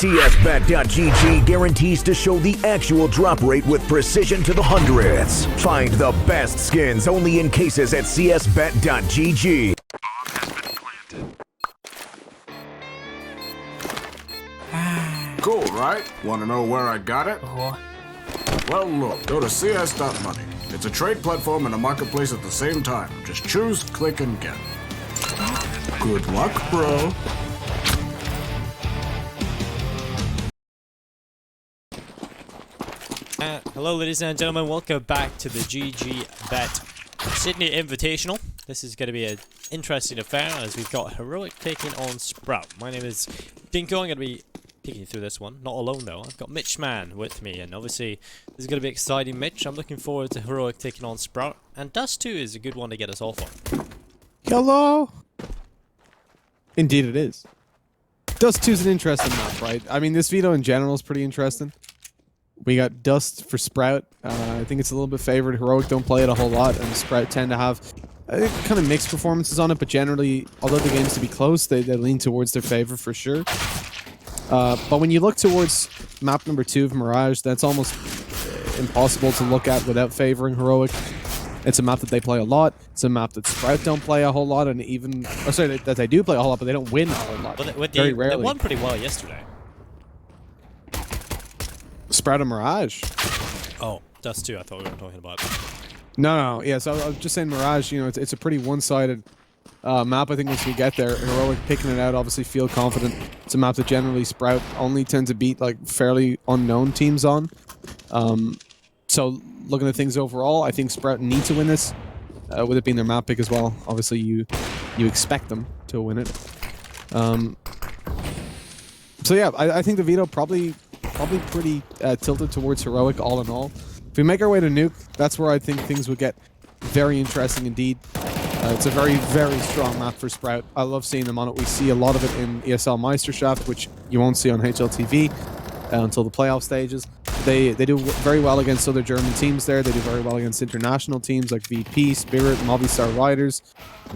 CSBET.GG guarantees to show the actual drop rate with precision to the hundredths. Find the best skins only in cases at CSBET.GG. Cool, right? Want to know where I got it? Well, look, go to cs.money. It's a trade platform and a marketplace at the same time. Just choose, click, and get. Good luck, bro. Hello ladies and gentlemen, welcome back to the GG.BET Sydney Invitational. This is going to be an interesting affair as we've got Heroic taking on Sprout. My name is Dinko. I'm going to be taking you through this one. Not alone though. I've got Mitch Man with me, and obviously this is going to be exciting, Mitch. I'm looking forward to Heroic taking on Sprout, and dust2 is a good one to get us off on. Hello? Indeed it is. dust2 is an interesting map, right? I mean, this veto in general is pretty interesting. We got Dust for Sprout. I think it's a little bit favored. Heroic don't play it a whole lot, and Sprout tend to have kind of mixed performances on it, but generally, although the game's to be close, they lean towards their favor for sure. But when you look towards map number 2 of Mirage, that's almost impossible to look at without favoring Heroic. It's a map that they play a lot. It's a map that Sprout don't play a whole lot, and even... Oh, sorry, that they do play a whole lot, but they don't win a whole lot. But very rarely. They won pretty well yesterday. Sprout and Mirage. Oh, dust2, I thought we were talking about. No, yeah, so I was just saying Mirage, you know, it's a pretty one-sided map. I think once we get there, Heroic picking it out, obviously feel confident. It's a map that generally Sprout only tend to beat like fairly unknown teams on. So looking at things overall, I think Sprout need to win this, with it being their map pick as well. Obviously you expect them to win it. So yeah, I think the veto probably pretty tilted towards Heroic all in all. If we make our way to Nuke, that's where I think things would get very interesting indeed. It's a very, very strong map for Sprout. I love seeing them on it. We see a lot of it in ESL Meisterschaft, which you won't see on HLTV until the playoff stages. They do very well against other German teams there. They do very well against international teams like VP, Spirit, Movistar Riders.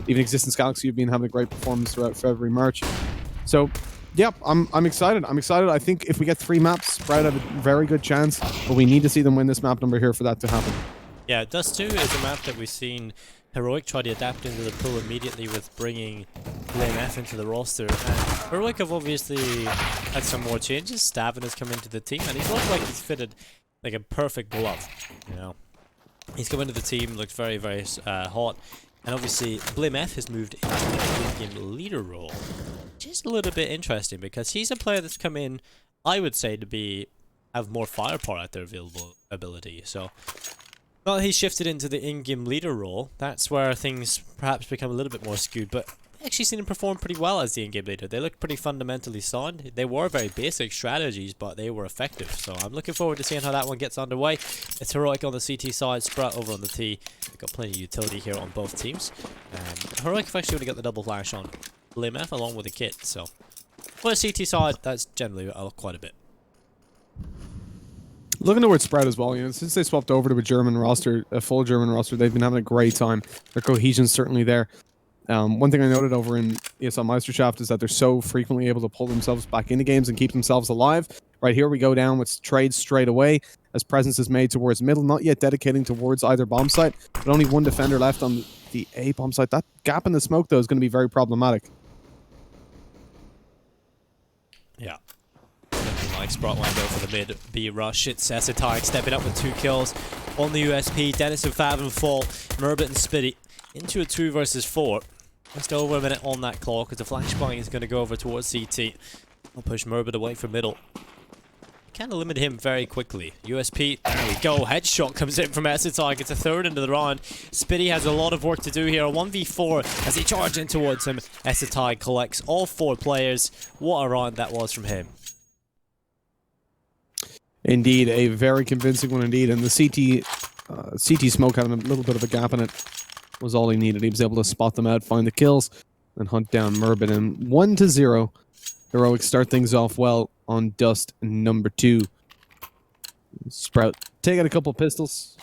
Even Existence Galaxy have been having a great performance throughout February, March. So, yep, I'm excited. I'm excited. I think if we get 3 maps, Sprout have a very good chance, but we need to see them win this map number here for that to happen. Yeah, dust2 is a map that we've seen Heroic try to adapt into the pool immediately with bringing BlameF into the roster. And Heroic have obviously had some more changes. Stavin has come into the team, and he's looked like he's fitted like a perfect glove. You know, he's come into the team, looked very, very hot. And obviously, BlameF has moved into the in-game leader role, which is a little bit interesting because he's a player that's come in, I would say, to have more firepower at their available ability. So, well, he's shifted into the in-game leader role. That's where things perhaps become a little bit more skewed, but I actually seen him perform pretty well as the in-game leader. They looked pretty fundamentally sound. They were very basic strategies, but they were effective. So I'm looking forward to seeing how that one gets underway. It's Heroic on the CT side, Sprout over on the T. They've got plenty of utility here on both teams. Heroic have actually only got the double flash on BlameF along with the kit. So for the CT side, that's generally quite a bit. Looking towards Sprout as well, you know, since they swapped over to a German roster, a full German roster, they've been having a great time. Their cohesion's certainly there. One thing I noted over in ESL Meisterschaft is that they're so frequently able to pull themselves back into games and keep themselves alive. Right here we go down with trades straight away as presence is made towards middle, not yet dedicating towards either bomb site, but only one defender left on the A bomb site. That gap in the smoke, though, is going to be very problematic. Yeah. Like Sprout want to go for the mid B rush. It's Esatag stepping up with 2 kills on the USP. Dennis and Fathom fall. Merbit and Spitty into a 2 versus 4. Just over a minute on that clock as the flashbang is going to go over towards CT. I'll push Merbit away from middle. Kind of limit him very quickly. USP, there we go. Headshot comes in from Esatag. It's a 3rd into the round. Spitty has a lot of work to do here. A 1v4 as he charges in towards him. Esatag collects all 4 players. What a round that was from him. Indeed, a very convincing one indeed. And the CT smoke having a little bit of a gap in it was all he needed. He was able to spot them out, find the kills, and hunt down Merbit. And 1-0. Heroic start things off well on Dust number 2. Sprout take out a couple of pistols.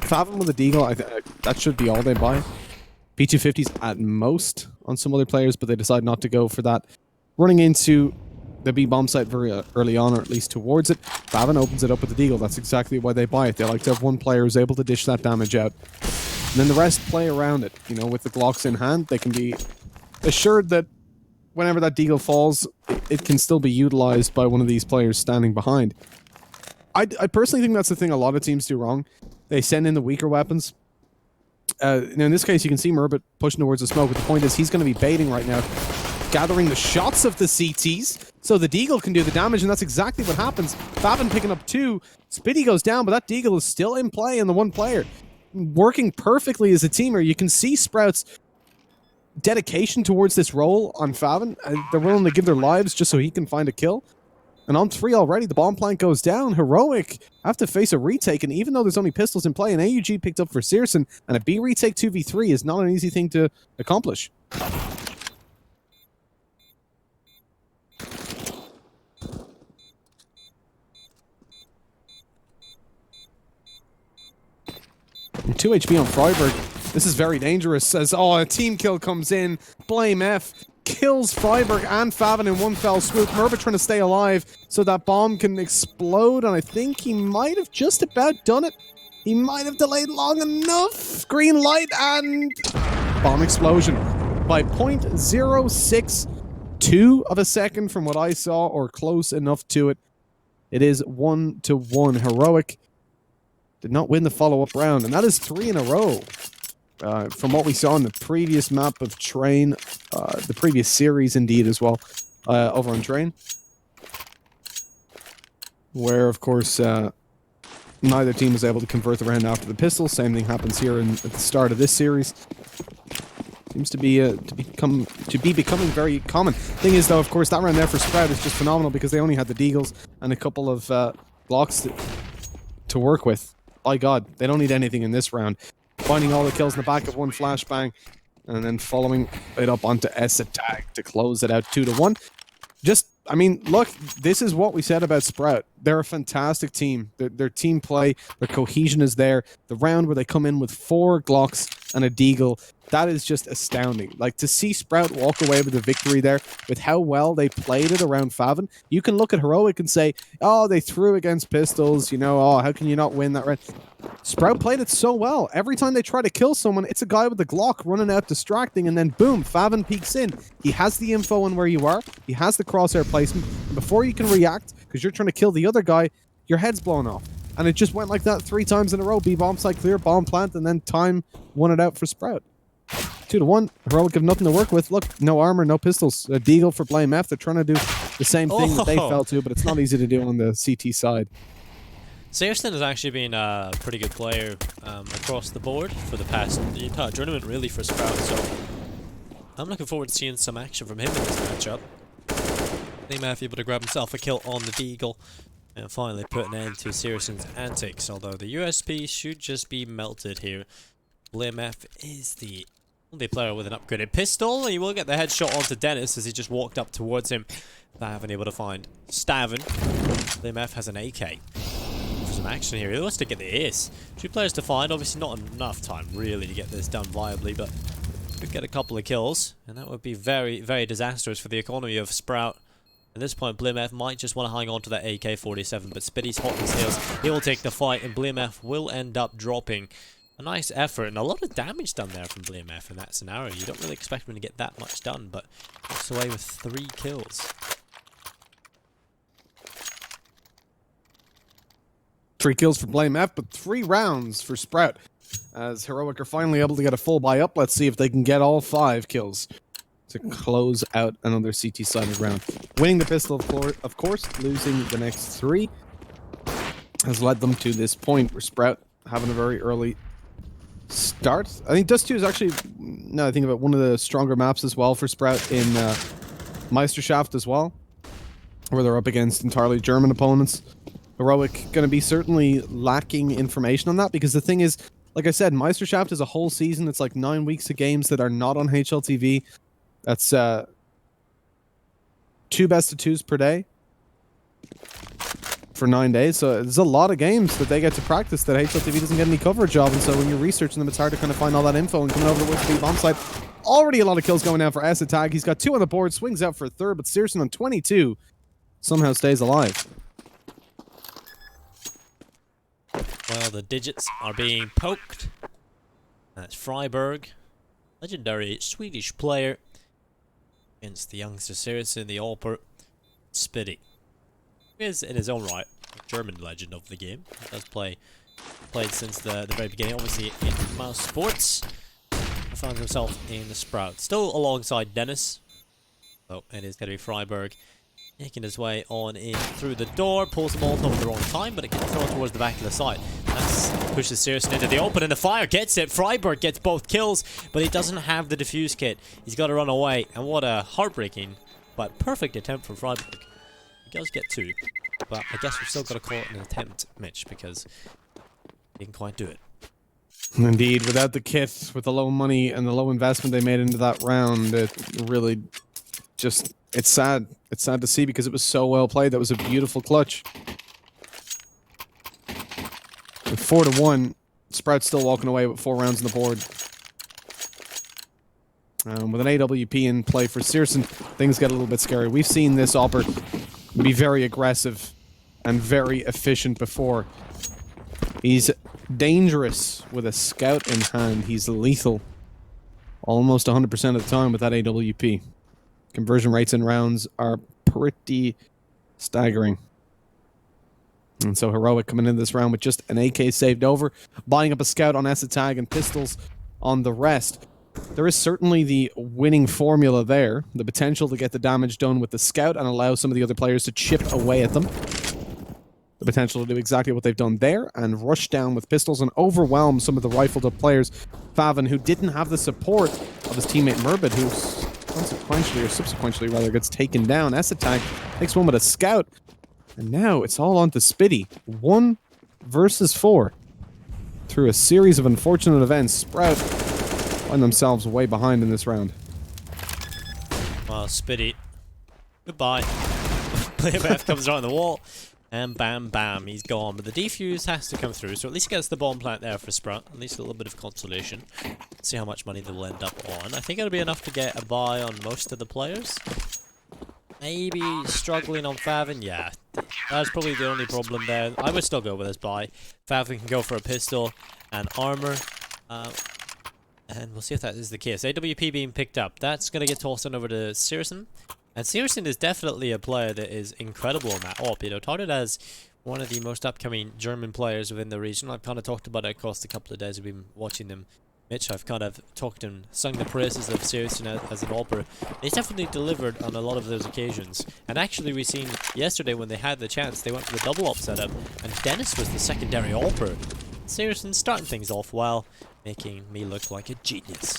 Fathom with a deagle, that should be all they buy. P250s at most on some other players, but they decide not to go for that. Running into the B bomb site very early on, or at least towards it. Favin opens it up with the Deagle. That's exactly why they buy it. They like to have one player who's able to dish that damage out. And then the rest play around it. You know, with the Glocks in hand, they can be assured that whenever that Deagle falls, it can still be utilized by one of these players standing behind. I personally think that's the thing a lot of teams do wrong. They send in the weaker weapons. Now in this case, you can see Murbit pushing towards the smoke, but the point is he's going to be baiting right now, gathering the shots of the CTs, so the Deagle can do the damage, and that's exactly what happens. Favin picking up 2, Spitty goes down, but that Deagle is still in play in the one player. Working perfectly as a teamer. You can see Sprout's dedication towards this role on Favin. They're willing to give their lives just so he can find a kill. And on 3 already, the bomb plant goes down. Heroic have to face a retake, and even though there's only pistols in play, an AUG picked up for Searson, and a B retake 2v3 is not an easy thing to accomplish. And 2 HP on Freiburg. This is very dangerous as, a team kill comes in. Blame F kills Freiburg and Favin in one fell swoop. Murbit trying to stay alive so that bomb can explode, and I think he might have just about done it. He might have delayed long enough. Green light and bomb explosion by 0.062 of a second from what I saw, or close enough to it. It is 1-1. Heroic did not win the follow-up round, and that is 3 in a row. From what we saw in the previous map of Train, the previous series indeed as well, over on Train, where of course neither team was able to convert the round after the pistol. Same thing happens here at the start of this series. Seems to be becoming very common. Thing is though, of course, that round there for Sprout is just phenomenal because they only had the Deagles and a couple of blocks to work with. By God, they don't need anything in this round. Finding all the kills in the back of one flashbang, and then following it up onto S attack to close it out 2-1. Just, I mean, look, this is what we said about Sprout. They're a fantastic team. Their team play, their cohesion is there. The round where they come in with 4 Glocks and a Deagle, that is just astounding. Like, to see Sprout walk away with a victory there, with how well they played it around Favin, you can look at Heroic and say, oh, they threw against pistols, you know, oh, how can you not win that round? Sprout played it so well. Every time they try to kill someone, it's a guy with the Glock running out distracting, and then boom, Favin peeks in. He has the info on where you are. He has the crosshair placement. And before you can react, because you're trying to kill the other guy, your head's blown off. And it just went like that 3 times in a row. B bomb site clear, bomb plant, and then time won it out for Sprout. 2-1. Heroic have nothing to work with. Look, no armor, no pistols. A Deagle for Blame F. They're trying to do the same thing that they fell to, but it's not easy to do on the CT side. Searson has actually been a pretty good player across the board for the entire tournament, really, for Sprout, so I'm looking forward to seeing some action from him in this matchup. They may be able to grab himself a kill on the Deagle and finally put an end to Searson's antics, although the USP should just be melted here. Blame F is the only player with an upgraded pistol. He will get the headshot onto Dennis as he just walked up towards him. They haven't been able to find Stavin. Blame F has an AK. Some action here. He wants to get the ace. 2 players to find. Obviously not enough time really to get this done viably, but could get a couple of kills, and that would be very, very disastrous for the economy of Sprout. At this point, Blimf might just want to hang on to that AK-47, but Spitty's hot as heels. He will take the fight, and Blimf will end up dropping. A nice effort, and a lot of damage done there from Blimf in that scenario. You don't really expect him to get that much done, but walks away with 3 kills. 3 kills for Blame F, but 3 rounds for Sprout. As Heroic are finally able to get a full buy up, let's see if they can get all 5 kills to close out another CT-sided round. Winning the pistol, of course, losing the next 3 has led them to this point where Sprout having a very early start. I think dust2 is actually, now I think about, one of the stronger maps as well for Sprout in Meisterschaft as well, where they're up against entirely German opponents. Heroic going to be certainly lacking information on that, because the thing is, like I said, Meisterschaft is a whole season. It's like 9 weeks of games that are not on HLTV. That's 2 best-of-2s per day for 9 days. So there's a lot of games that they get to practice that HLTV doesn't get any coverage of. And so when you're researching them, it's hard to kind of find all that info. And coming over to the bomb site, already a lot of kills going down for S Attack. He's got 2 on the board, swings out for a 3rd, but Searson on 22 somehow stays alive. Well, the digits are being poked. That's Freiburg, legendary Swedish player, against the youngster Sirius the Alper Spitty. He is, in his own right, a German legend of the game. He does played since the very beginning, obviously in Mouse Sports. He finds himself in the Sprout. Still alongside Dennis. So it is going to be Freiburg making his way on in through the door. Pulls the Molotov at the wrong time, but it gets thrown towards the back of the side. That's pushes Sirius into the open, and the fire gets it. Freiburg gets both kills, but he doesn't have the defuse kit. He's got to run away, and what a heartbreaking but perfect attempt from Freiburg. He does get 2, but I guess we've still got to call it an attempt, Mitch, because he didn't quite do it. Indeed, without the kit, with the low money and the low investment they made into that round, it really just... It's sad. It's sad to see because it was so well played. That was a beautiful clutch. With 4-1, Sprout's still walking away with 4 rounds on the board. With an AWP in play for Searson, things get a little bit scary. We've seen this Opper be very aggressive and very efficient before. He's dangerous with a scout in hand. He's lethal almost 100% of the time with that AWP. Conversion rates in rounds are pretty staggering. And so Heroic coming in this round with just an AK saved over, buying up a scout on S-Tag and pistols on the rest. There is certainly the winning formula there, the potential to get the damage done with the scout and allow some of the other players to chip away at them. The potential to do exactly what they've done there and rush down with pistols and overwhelm some of the rifled up players. Favin, who didn't have the support of his teammate Murbit, who's subsequently rather gets taken down. S-Tag takes one with a scout. And now it's all on to Spitty. 1 versus 4. Through a series of unfortunate events, Sprout find themselves way behind in this round. Well, Spitty, goodbye. BMF comes right on the wall. And bam, bam, he's gone. But the defuse has to come through, so at least gets the bomb plant there for Sprout. At least a little bit of consolation. See how much money they will end up on. I think it'll be enough to get a buy on most of the players. Maybe struggling on Favin. Yeah, that's probably the only problem there. I would still go with this buy. Favin can go for a pistol and armor. And we'll see if that is the case. AWP being picked up. That's going to get tossed on over to Searson. And Searson is definitely a player that is incredible on that op. You know, touted as one of the most upcoming German players within the region. I've kind of talked about it across the couple of days we've been watching them. Mitch, I've kind of talked and sung the praises of Searson as an opera. He's definitely delivered on a lot of those occasions. And actually, we've seen yesterday when they had the chance, they went for the double op setup, and Dennis was the secondary opera. Searson starting things off well, making me look like a genius.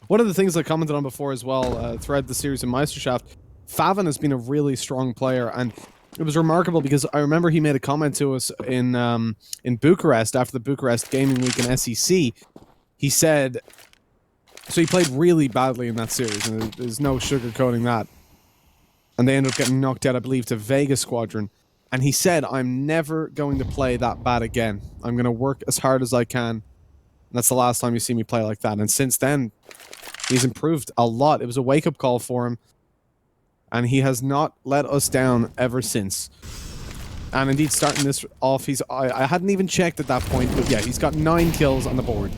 One of the things I commented on before as well, throughout the series in Meisterschaft, Favin has been a really strong player, and it was remarkable because I remember he made a comment to us in Bucharest after the Bucharest Gaming Week in SEC. He said, so he played really badly in that series, and there's no sugarcoating that. And they ended up getting knocked out, I believe, to Vega Squadron. And he said, I'm never going to play that bad again. I'm going to work as hard as I can. And that's the last time you see me play like that. And since then, he's improved a lot. It was a wake-up call for him. And he has not let us down ever since. And indeed, starting this off, I hadn't even checked at that point, but yeah, he's got 9 kills on the board.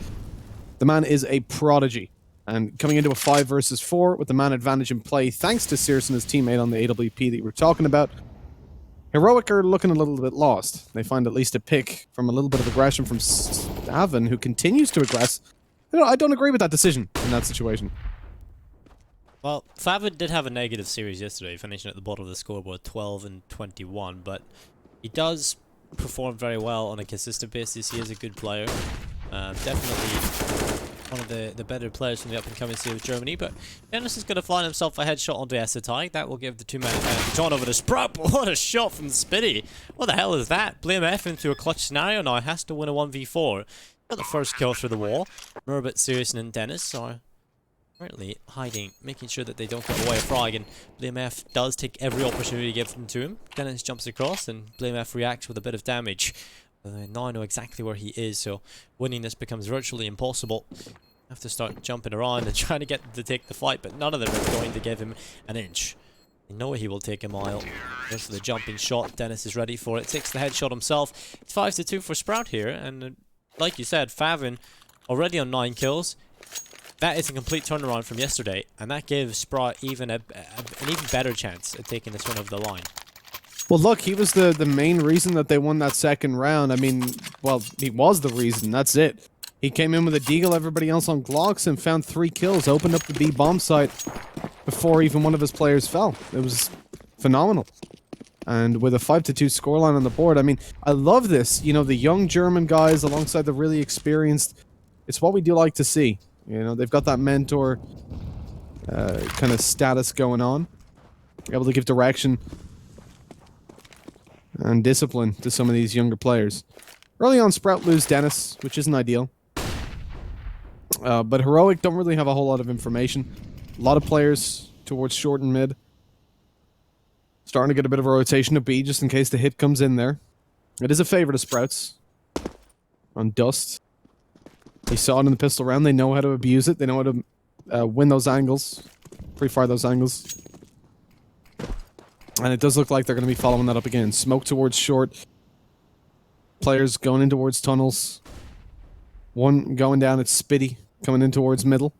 The man is a prodigy. And coming into a 5 versus 4 with the man advantage in play, thanks to Searson, his teammate on the AWP that you were talking about, Heroic are looking a little bit lost. They find at least a pick from a little bit of aggression from Stavin, who continues to aggress. You know, I don't agree with that decision in that situation. Well, Favin did have a negative series yesterday, finishing at the bottom of the scoreboard 12 and 21, but he does perform very well on a consistent basis. He is a good player. Definitely one of the better players from the up-and-coming scene of Germany, but Dennis is going to find himself a headshot onto S-Tag. That will give the 2-man advantage on over to Sprout. What a shot from Spitty. What the hell is that? Blame F into a clutch scenario now. Has to win a 1v4. Got the first kill through the wall. Murbit, Searson, and Dennis are currently hiding, making sure that they don't get away a frag, and BlameF does take every opportunity given to him. Dennis jumps across, and BlameF reacts with a bit of damage. Now I know exactly where he is, so winning this becomes virtually impossible. Have to start jumping around and trying to get to take the fight, but none of them are going to give him an inch. You know he will take a mile. Goes for the jumping shot. Dennis is ready for it. Takes the headshot himself. It's 5-2 for Sprout here. And like you said, Favin already on 9 kills. That is a complete turnaround from yesterday. And that gives Sprout even an even better chance at taking this one over the line. Well, look, he was the main reason that they won that second round. I mean, well, he was the reason. That's it. He came in with a deagle, everybody else on Glocks, and found 3 kills. Opened up the B bomb site before even one of his players fell. It was phenomenal. And with a 5-2 scoreline on the board, I mean, I love this. You know, the young German guys alongside the really experienced. It's what we do like to see. You know, they've got that mentor kind of status going on. Able to give direction and discipline to some of these younger players. Early on, Sprout lose Dennis, which isn't ideal. But Heroic don't really have a whole lot of information. A lot of players towards short and mid. Starting to get a bit of a rotation to B, just in case the hit comes in there. It is a favor to Sprouts. On Dust. They saw it in the pistol round. They know how to abuse it. They know how to win those angles. Pre-fire those angles. And it does look like they're going to be following that up again. Smoke towards short. Players going in towards tunnels. One going down at Spitty. Coming in towards middle.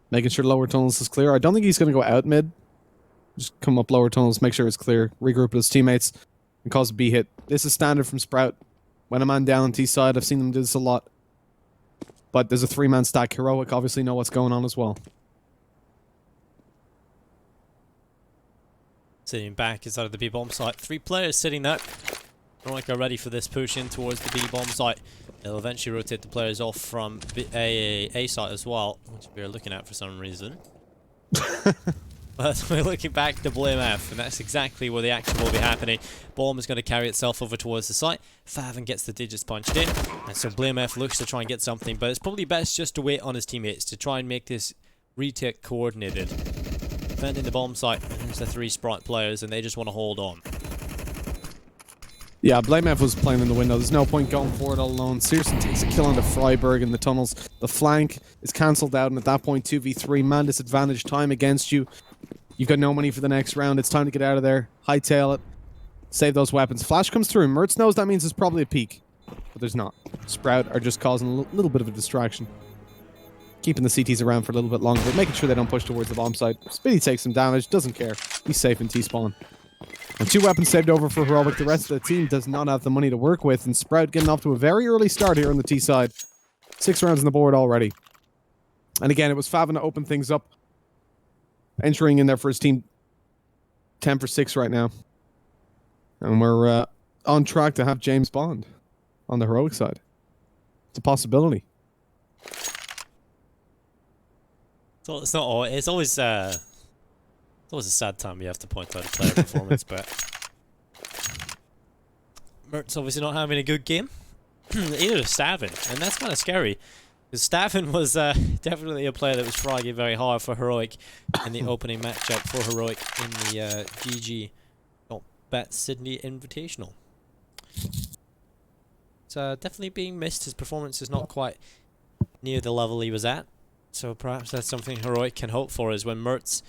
Making sure lower tunnels is clear. I don't think he's going to go out mid. Just come up lower tunnels, make sure it's clear. Regroup with his teammates. And cause a B hit. This is standard from Sprout. When a man down on T side, I've seen them do this a lot. But there's a 3-man stack. Heroic obviously know what's going on as well. Sitting back inside of the B-bomb site. 3 players sitting there. Heroic are ready for this push in towards the B-bomb site. They'll eventually rotate the players off from A site as well, which we're looking at for some reason. But we're looking back to Blame F, and that's exactly where the action will be happening. Bomb is going to carry itself over towards the site. Favin gets the digits punched in, and so Blame F looks to try and get something, but it's probably best just to wait on his teammates to try and make this retake coordinated. Defending the bomb site, there's the 3 Sprite players, and they just want to hold on. Yeah, Blame F was playing in the window. There's no point going forward all alone. Searson takes a kill onto Freiburg in the tunnels. The flank is cancelled out, and at that point, 2v3, man disadvantage, time against you. You've got no money for the next round. It's time to get out of there. Hightail it. Save those weapons. Flash comes through. Mertz knows that means there's probably a peek. But there's not. Sprout are just causing a little bit of a distraction. Keeping the CTs around for a little bit longer, but making sure they don't push towards the bomb site. Spitty takes some damage. Doesn't care. He's safe in T-spawn. And 2 weapons saved over for Heroic. The rest of the team does not have the money to work with. And Sprout getting off to a very early start here on the T side. 6 rounds on the board already. And again, it was Favin to open things up. Entering in there for his team. 10 for 6 right now. And we're on track to have James Bond on the Heroic side. It's a possibility. So it's not all. It's always a sad time you have to point out a player performance, but Mert's obviously not having a good game. Either is Stavin, and that's kind of scary. Because Stavin was definitely a player that was fragging very hard for Heroic in the opening matchup for Heroic in the GG.BET Sydney Invitational. It's definitely being missed. His performance is not quite near the level he was at. So perhaps that's something Heroic can hope for, is when Mertz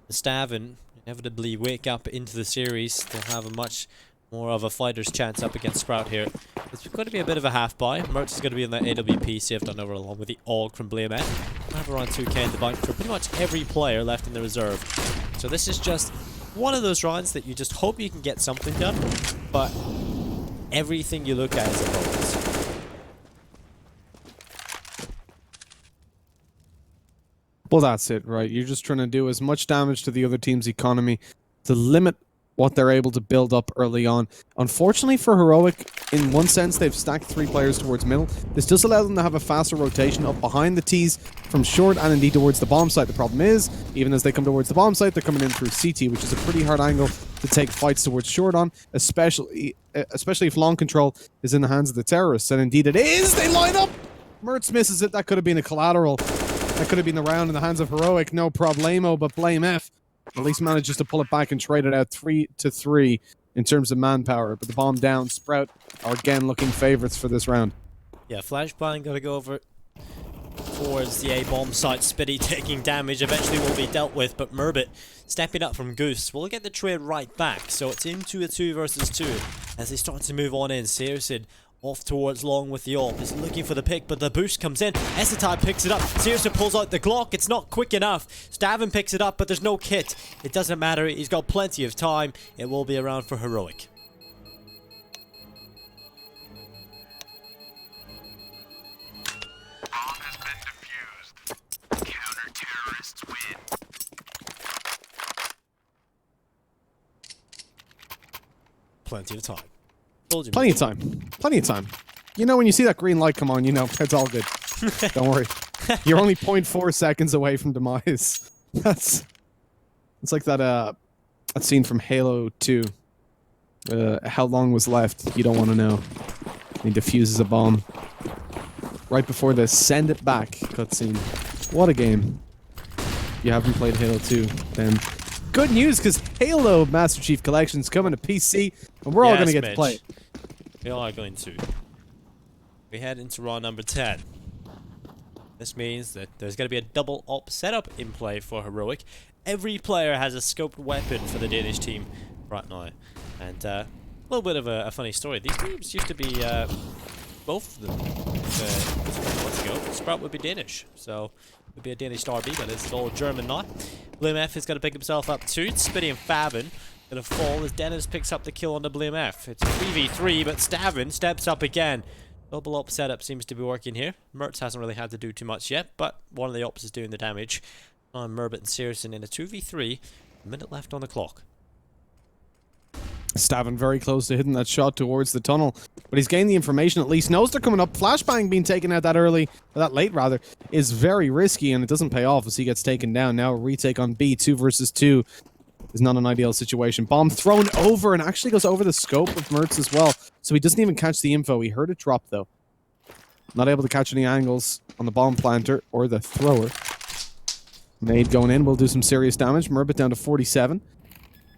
and Stavin inevitably wake up into the series, they'll have a much more of a fighter's chance up against Sprout here. It's going to be a bit of a half-buy. Mertz is going to be in that AWP saved on over along with the AUG from Blame F. I have around 2k in the bank for pretty much every player left in the reserve. So this is just one of those rounds that you just hope you can get something done, but everything you look at is a bonus. Well, that's it, right? You're just trying to do as much damage to the other team's economy to limit what they're able to build up early on. Unfortunately for Heroic, in one sense, they've stacked 3 players towards middle. This does allow them to have a faster rotation up behind the T's from short and indeed towards the bomb site. The problem is, even as they come towards the bomb site, they're coming in through CT, which is a pretty hard angle to take fights towards short on, especially if long control is in the hands of the terrorists. And indeed it is! They line up! Mertz misses it. That could have been a collateral. That could have been the round in the hands of Heroic. No problemo, but Blame F at least manages to pull it back and trade it out 3-3 in terms of manpower. But the bomb down, Sprout are again looking favorites for this round. Yeah, Flashbang got to go over towards the A-bomb site. Spitty taking damage eventually will be dealt with, but Murbit stepping up from Goose will get the trade right back. So it's into a 2 versus 2 as they start to move on in. Searson off towards long with the AWP. Is looking for the pick, but the boost comes in. Esitai picks it up. Searson pulls out the Glock. It's not quick enough. Stavin picks it up, but there's no kit. It doesn't matter. He's got plenty of time. It will be around for Heroic. Plenty of time. Told you, Plenty of time. Plenty of time. You know, when you see that green light come on, you know, it's all good. Don't worry. You're only 0.4 seconds away from demise. It's like that scene from Halo 2. How long was left? You don't want to know. He defuses a bomb. Right before the send it back cutscene. What a game. If you haven't played Halo 2, then good news, because Halo Master Chief Collection's coming to PC, and we're all going to get to play it. We are going to. We head into round number 10. This means that there's going to be a double op setup in play for Heroic. Every player has a scoped weapon for the Danish team right now. And a little bit of a funny story. These teams used to be, both of them, months ago, Sprout would be Danish. So it would be a Danish RB, but it's all German now. BlameF is going to pick himself up too. Spitty and Favin going to fall as Dennis picks up the kill on the BlameF. It's a 3v3, but Stavin steps up again. Double op setup seems to be working here. Mertz hasn't really had to do too much yet, but one of the ops is doing the damage. Merbit and Searson in a 2v3. A minute left on the clock. Stavin very close to hitting that shot towards the tunnel, but he's gained the information, at least knows they're coming up. Flashbang being taken out that early, or that late rather, is very risky, and it doesn't pay off as he gets taken down. Now a retake on B, 2 versus 2 is not an ideal situation. Bomb thrown over, and actually goes over the scope of Mertz as well, so he doesn't even catch the info. He heard it drop though. Not able to catch any angles on the bomb planter or the thrower. Nade going in will do some serious damage. Merbit down to 47.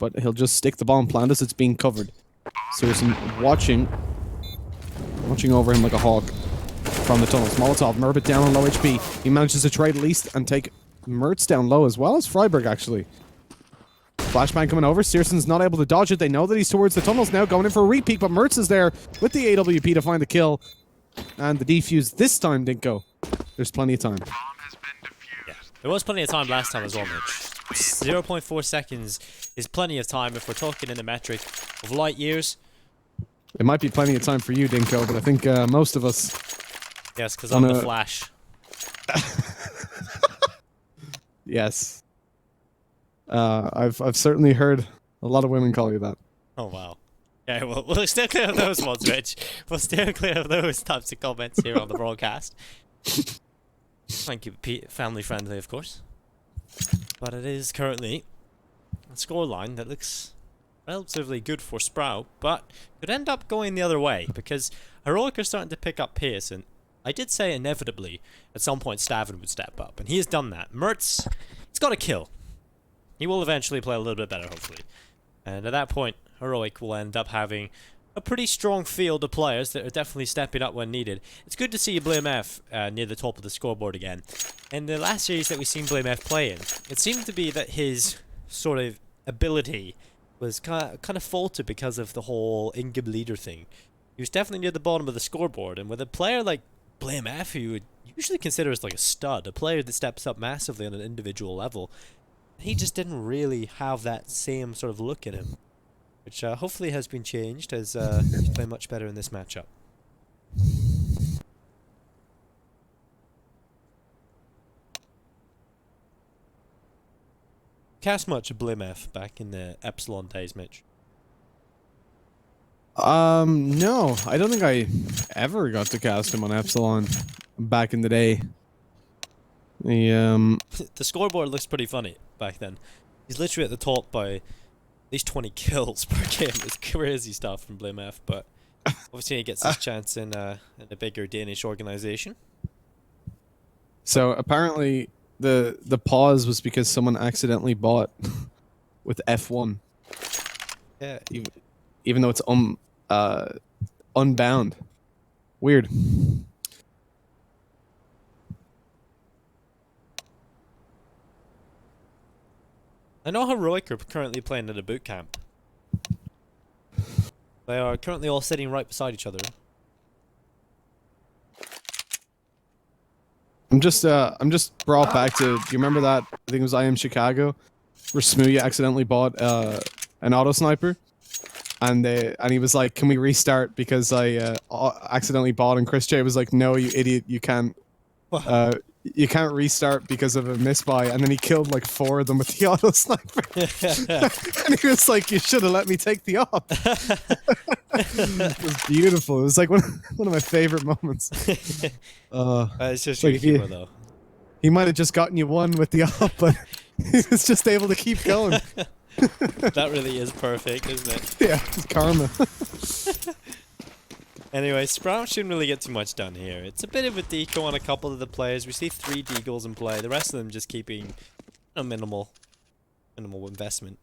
But he'll just stick the bomb plant as it's being covered. Searson watching over him like a hawk from the tunnels. Molotov, Merbit down on low HP. He manages to trade at least and take Mertz down low as well as Freiburg, actually. Flashbang coming over. Searson's not able to dodge it. They know that he's towards the tunnels now, going in for a repeat, but Mertz is there with the AWP to find the kill. And the defuse this time didn't go. There's plenty of time. Yeah, there was plenty of time last time as well, Mitch. 0.4 seconds is plenty of time if we're talking in the metric of light years. It might be plenty of time for you, Dinko, but I think most of us... Yes, because I'm the Flash. Yes. I've certainly heard a lot of women call you that. Oh, wow. Yeah, well, we'll steer clear of those ones, Mitch. We'll steer clear of those types of comments here on the broadcast. Thank you, Pete. Family friendly, of course. But it is currently a scoreline that looks relatively good for Sprout, but could end up going the other way, because Heroic are starting to pick up pace, and I did say inevitably at some point Stavin would step up, and he has done that. Mertz, he's got a kill. He will eventually play a little bit better, hopefully. And at that point, Heroic will end up having a pretty strong field of players that are definitely stepping up when needed. It's good to see BlameF near the top of the scoreboard again. In the last series that we've seen BlameF play in, it seemed to be that his sort of ability was kind of faltered because of the whole Ingib leader thing. He was definitely near the bottom of the scoreboard, and with a player like BlameF, who you would usually consider as like a stud, a player that steps up massively on an individual level, he just didn't really have that same sort of look in him, which hopefully has been changed as he's playing much better in this matchup. Cast much of BlameF back in the Epsilon days, Mitch? No. I don't think I ever got to cast him on Epsilon back in the day. The scoreboard looks pretty funny back then. He's literally at the top by at least 20 kills per game. It's crazy stuff from BlameF, but obviously he gets his chance in a bigger Danish organization. So apparently the pause was because someone accidentally bought with F1. Yeah. Even though it's unbound. Weird. I know Heroic are currently playing at a boot camp. They are currently all sitting right beside each other. I'm just brought back to. Do you remember that? I think it was I Am Chicago, where Smooya accidentally bought an auto sniper, and he was like, "Can we restart?" Because I accidentally bought, and Chris J was like, "No, you idiot, you can't. You can't restart because of a misbuy." And then he killed like 4 of them with the auto sniper. And he was like, "You should have let me take the op." It was beautiful. It was like one of my favorite moments. It's just like your humor, though. He might have just gotten you one with the op, but he was just able to keep going. That really is perfect, isn't it? Yeah, it's karma. Anyway, Sprout shouldn't really get too much done here. It's a bit of a deco on a couple of the players. We see 3 deagles in play. The rest of them just keeping a minimal investment.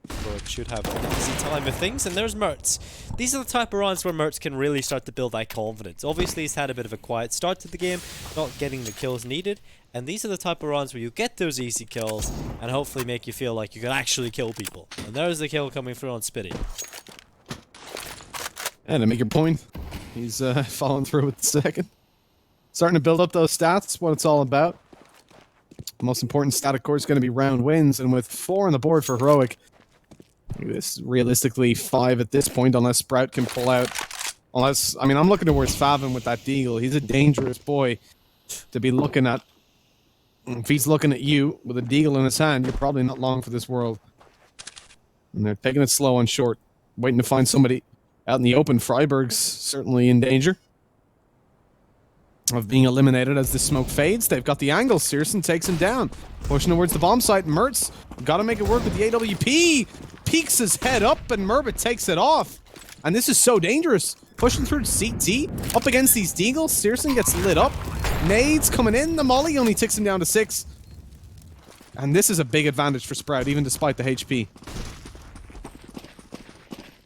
So it should have an easy time of things. And there's Mertz. These are the type of rounds where Mertz can really start to build that confidence. Obviously, he's had a bit of a quiet start to the game, not getting the kills needed. And these are the type of rounds where you get those easy kills and hopefully make you feel like you can actually kill people. And there's the kill coming through on Spitty. And to make your point, he's following through with the second. Starting to build up those stats, what it's all about. The most important stat, of course, is going to be round wins. And with 4 on the board for Heroic, this realistically 5 at this point, unless Sprout can pull out. Unless, I mean, I'm looking towards Favin with that deagle. He's a dangerous boy to be looking at. If he's looking at you with a deagle in his hand, you're probably not long for this world. And they're taking it slow on short, waiting to find somebody out in the open. Freiburg's certainly in danger of being eliminated as the smoke fades. They've got the angle. Searson takes him down. Pushing towards the bomb site. Mertz got to make it work with the AWP. Peeks his head up and Merbit takes it off. And this is so dangerous. Pushing through CT. Up against these deagles. Searson gets lit up. Nades coming in. The molly only ticks him down to 6. And this is a big advantage for Sprout, even despite the HP.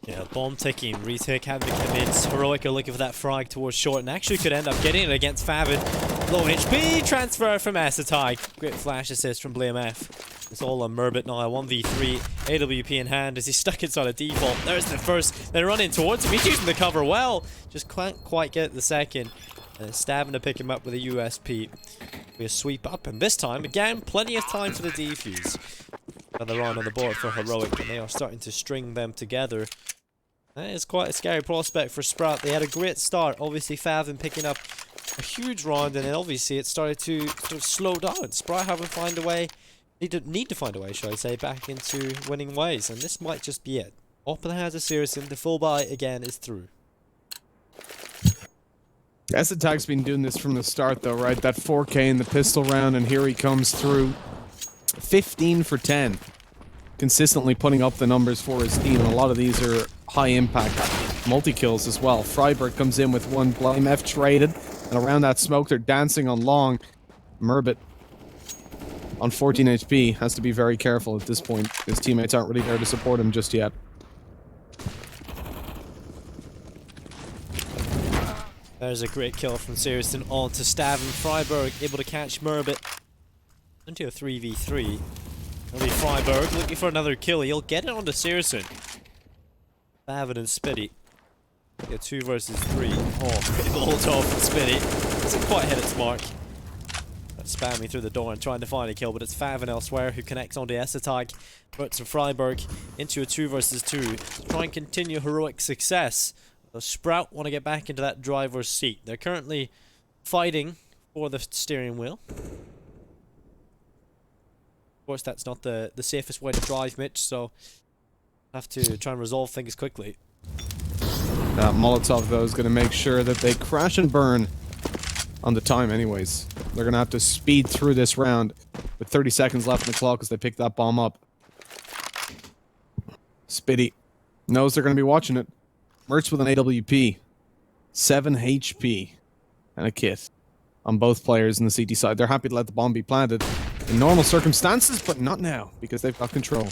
Yeah, bomb ticking, retake having to come in. Heroic are looking for that frag towards short and actually could end up getting it against Favin. Low HP transfer from Acetai. Great flash assist from BMF. It's all on Merbit now. 1v3, AWP in hand as he's stuck inside a default. There's the first. They're running towards him. He's using the cover well. Just can't quite get the second. And stabbing to pick him up with a USP. We sweep up, and this time, again, plenty of time for the defuse. Another round on the board for Heroic, and they are starting to string them together. That is quite a scary prospect for Sprout. They had a great start. Obviously, Favin picking up a huge round, and then obviously it started to sort of slow down. Sprout having to find a way, need to find a way, shall I say, back into winning ways, and this might just be it. Up in the hands of Searson, the full buy again is through. Acetak's been doing this from the start, though, right? That 4K in the pistol round, and here he comes through. 15 for 10. Consistently putting up the numbers for his team, and a lot of these are high-impact multi-kills as well. Freiburg comes in with 1 blame F traded, and around that smoke, they're dancing on long. Merbit on 14 HP has to be very careful at this point. His teammates aren't really there to support him just yet. There's a great kill from Searson on to Stavin. Freiburg able to catch Merbit into a 3v3. It'll be Freiburg looking for another kill. He'll get it onto Searson. Favin and Spitty. Yeah, 2 versus 3. Oh, critical ult from Spitty. Doesn't quite hit its mark. That's spamming through the door and trying to find a kill, but it's Favin elsewhere who connects onto Acetai. Puts Freiburg into a 2 versus 2 to try and continue Heroic success. The Sprout want to get back into that driver's seat. They're currently fighting for the steering wheel. Of course, that's not the safest way to drive, Mitch, so have to try and resolve things quickly. That Molotov, though, is going to make sure that they crash and burn on the time anyways. They're going to have to speed through this round with 30 seconds left in the clock as they pick that bomb up. Spitty knows they're going to be watching it. Mertz with an AWP, 7 HP, and a kit on both players in the CT side. They're happy to let the bomb be planted in normal circumstances, but not now, because they've got control.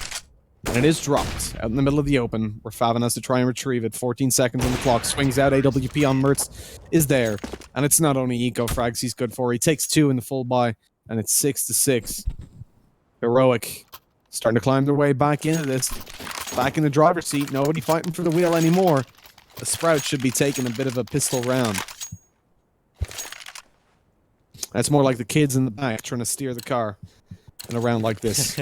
And it is dropped out in the middle of the open, where Favin has to try and retrieve it. 14 seconds on the clock, swings out, AWP on Mertz is there. And it's not only eco frags he's good for, he takes 2 in the full buy, and it's 6-6. Heroic starting to climb their way back into this. Back in the driver's seat. Nobody fighting for the wheel anymore. The Sprout should be taking a bit of a pistol round. That's more like the kids in the back trying to steer the car in a round like this.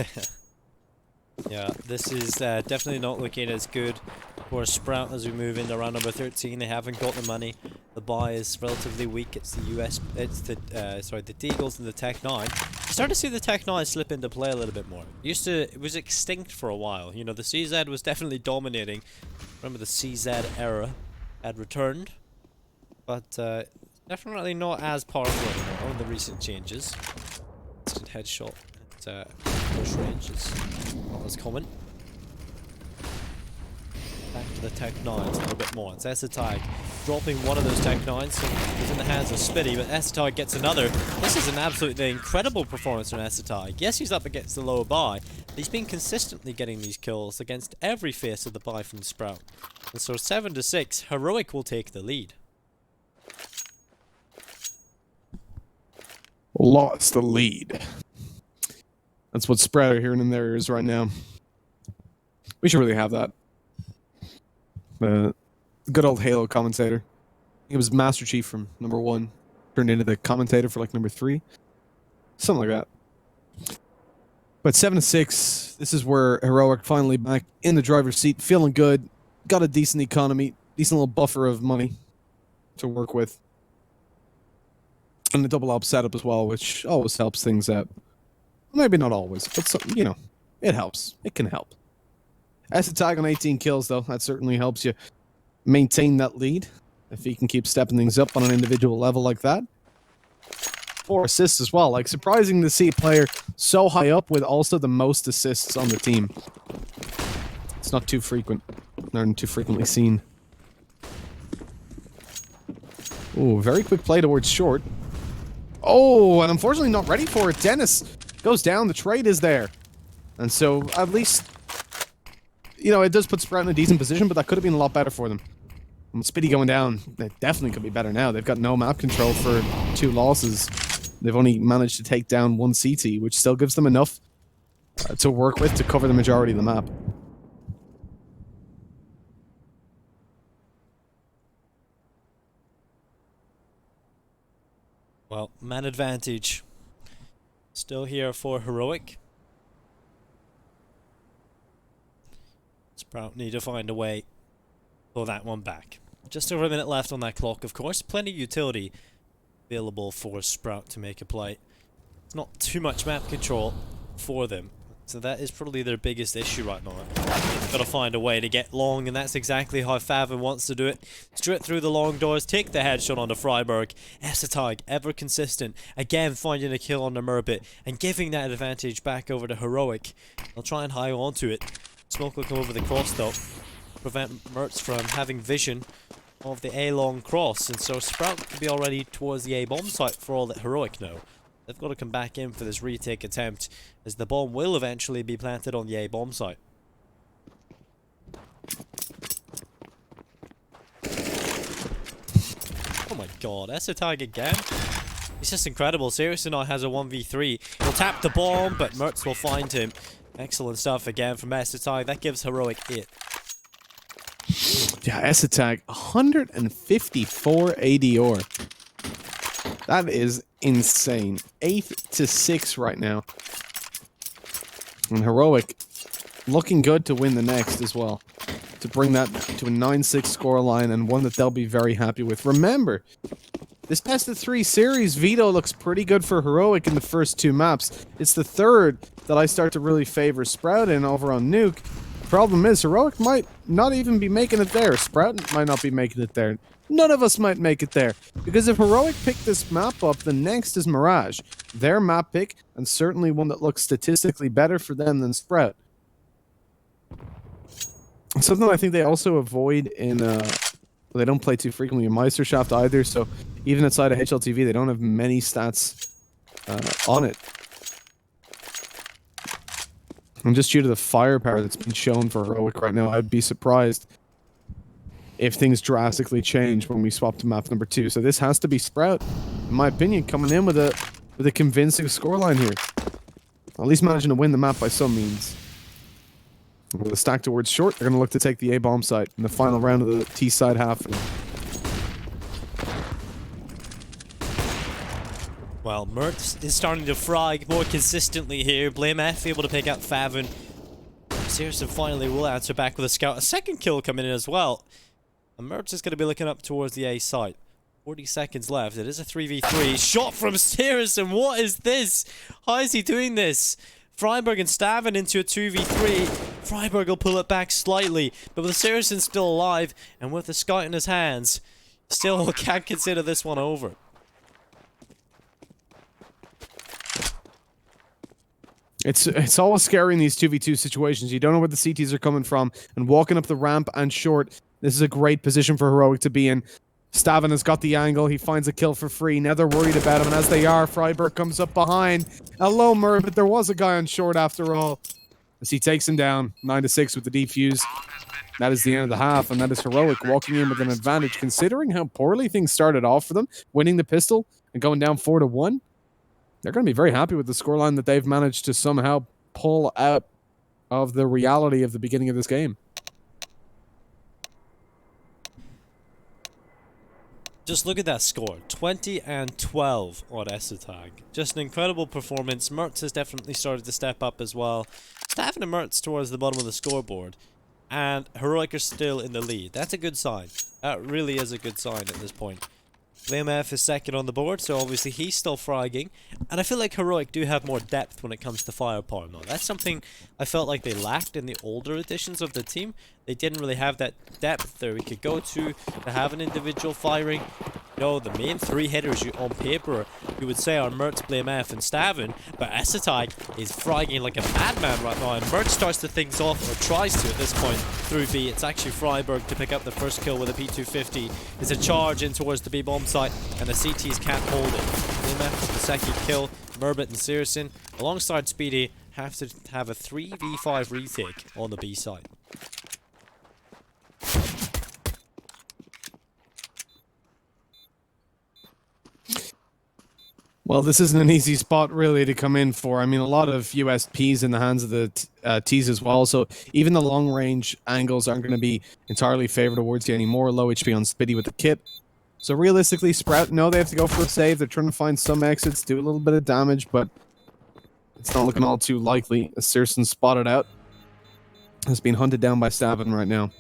Yeah, this is definitely not looking as good for Sprout as we move into round number 13. They haven't got the money. The buy is relatively weak. It's the the Deagles and the Tech 9. You start to see the Tech 9 slip into play a little bit more. It was extinct for a while. You know, the CZ was definitely dominating. Remember the CZ era had returned, but definitely not as powerful anymore in the recent changes. Instant headshot at close range is not as common. Back to the Tech 9s a little bit more. It's Esatag dropping one of those Tech 9s. So it's in the hands of Spitty, but Esatag gets another. This is an absolutely incredible performance from Esatag. Yes, he's up against the lower buy, but he's been consistently getting these kills against every face of the buy from the Sprout. And so 7-6, Heroic will take the lead. Lost the lead. That's what Sprout are hearing in their ears right now. We should really have that. Good old Halo commentator. He was Master Chief from number 1. Turned into the commentator for like number 3. Something like that. But 7-6, this is where Heroic finally back in the driver's seat, feeling good. Got a decent economy, decent little buffer of money to work with. And a double op setup as well, which always helps things out. Maybe not always, but you know, it helps. It can help. Esatag on 18 kills, though. That certainly helps you maintain that lead. If he can keep stepping things up on an individual level like that. 4 assists as well. Like, surprising to see a player so high up with also the most assists on the team. It's not too frequent. Not too frequently seen. Ooh, very quick play towards short. Oh, and unfortunately not ready for it. Dennis goes down. The trade is there. And so, at least, you know, it does put Sprout in a decent position, but that could have been a lot better for them. And with Spitty going down, it definitely could be better now. They've got no map control for 2 losses. They've only managed to take down 1 CT, which still gives them enough to work with to cover the majority of the map. Well, man advantage still here for Heroic. Sprout need to find a way for that one back. Just over a minute left on that clock, of course. Plenty of utility available for Sprout to make a play. It's not too much map control for them. So that is probably their biggest issue right now. They've got to find a way to get long, and that's exactly how Favin wants to do it. Straight through the long doors, take the headshot onto Freiburg. Esatag, ever consistent. Again, finding a kill on the Murbit, and giving that advantage back over to Heroic. They'll try and hang on to it. Smoke will come over the cross, though. Prevent Mertz from having vision of the A-long cross, and so Sprout could be already towards the A-bomb site for all that Heroic know. They've got to come back in for this retake attempt, as the bomb will eventually be planted on the A-bomb site. Oh my god, Esatag again? It's just incredible. Seriously now has a 1v3. He'll tap the bomb, but Mertz will find him. Excellent stuff again from Esatag. That gives Heroic it. Yeah, Esatag, 154 ADR. That is insane. 8-6 right now. And Heroic looking good to win the next as well. To bring that to a 9-6 scoreline, and one that they'll be very happy with. Remember, this best of 3 series, Vito looks pretty good for Heroic in the first 2 maps. It's the third that I start to really favor Sprout in over on Nuke. Problem is, Heroic might not even be making it there. Sprout might not be making it there. None of us might make it there. Because if Heroic pick this map up, the next is Mirage. Their map pick, and certainly one that looks statistically better for them than Sprout. Something I think they also avoid in... they don't play too frequently in Meisterschaft either, so even outside of HLTV, they don't have many stats on it. And just due to the firepower that's been shown for Heroic right now, I'd be surprised if things drastically change when we swap to map number 2. So this has to be Sprout, in my opinion, coming in with a convincing scoreline here. At least managing to win the map by some means. With a stack towards short, they're going to look to take the A-bomb site in the final round of the T side half. Well, Mertz is starting to frag more consistently here. Blame F able to pick out Favin. Searson finally will answer back with a scout. A second kill coming in as well. And Mertz is going to be looking up towards the A site. 40 seconds left. It is a 3v3. Shot from Searson. What is this? How is he doing this? Freiburg and Stavin into a 2v3. Freiburg will pull it back slightly, but with Searson still alive and with the scout in his hands, still can't consider this one over. It's always scary in these 2v2 situations. You don't know where the CTs are coming from, and walking up the ramp and short, this is a great position for Heroic to be in. Stavin has got the angle. He finds a kill for free. Now they're worried about him, and as they are, Freiburg comes up behind. Hello, Mur, but there was a guy on short after all. As he takes him down, 9-6 with the defuse. That is the end of the half, and that is Heroic walking in with an advantage, considering how poorly things started off for them, winning the pistol and going down 4-1. They're going to be very happy with the scoreline that they've managed to somehow pull out of the reality of the beginning of this game. Just look at that score, 20-12 on Esotag. Just an incredible performance. Mertz has definitely started to step up as well. Stavin and Mertz towards the bottom of the scoreboard. And Heroic are still in the lead. That's a good sign. That really is a good sign at this point. VMF is second on the board, so obviously he's still fragging. And I feel like Heroic do have more depth when it comes to firepower now. That's something I felt like they lacked in the older editions of the team. They didn't really have that depth there we could go to have an individual firing. You know, the main three hitters on paper, you would say are Mertz, Blame F, and Stavin, but Esotag is fragging like a madman right now, and Mertz starts to things off, or tries to at this point, through B. It's actually Freiburg to pick up the first kill with a P250. It's a charge in towards the B-bomb site, and the CTs can't hold it. Blame F with the second kill, Murbit and Searson, alongside Speedy, have to have a 3v5 retake on the B side. Well, this isn't an easy spot really to come in for. I mean, a lot of USPs in the hands of the T's as well. So even the long range angles aren't going to be entirely favored towards you anymore. Low HP on Spitty with the kit. So realistically, Sprout, no, they have to go for a save. They're trying to find some exits, do a little bit of damage, but it's not looking all too likely. As Searson spotted out, has been hunted down by Stavin right now.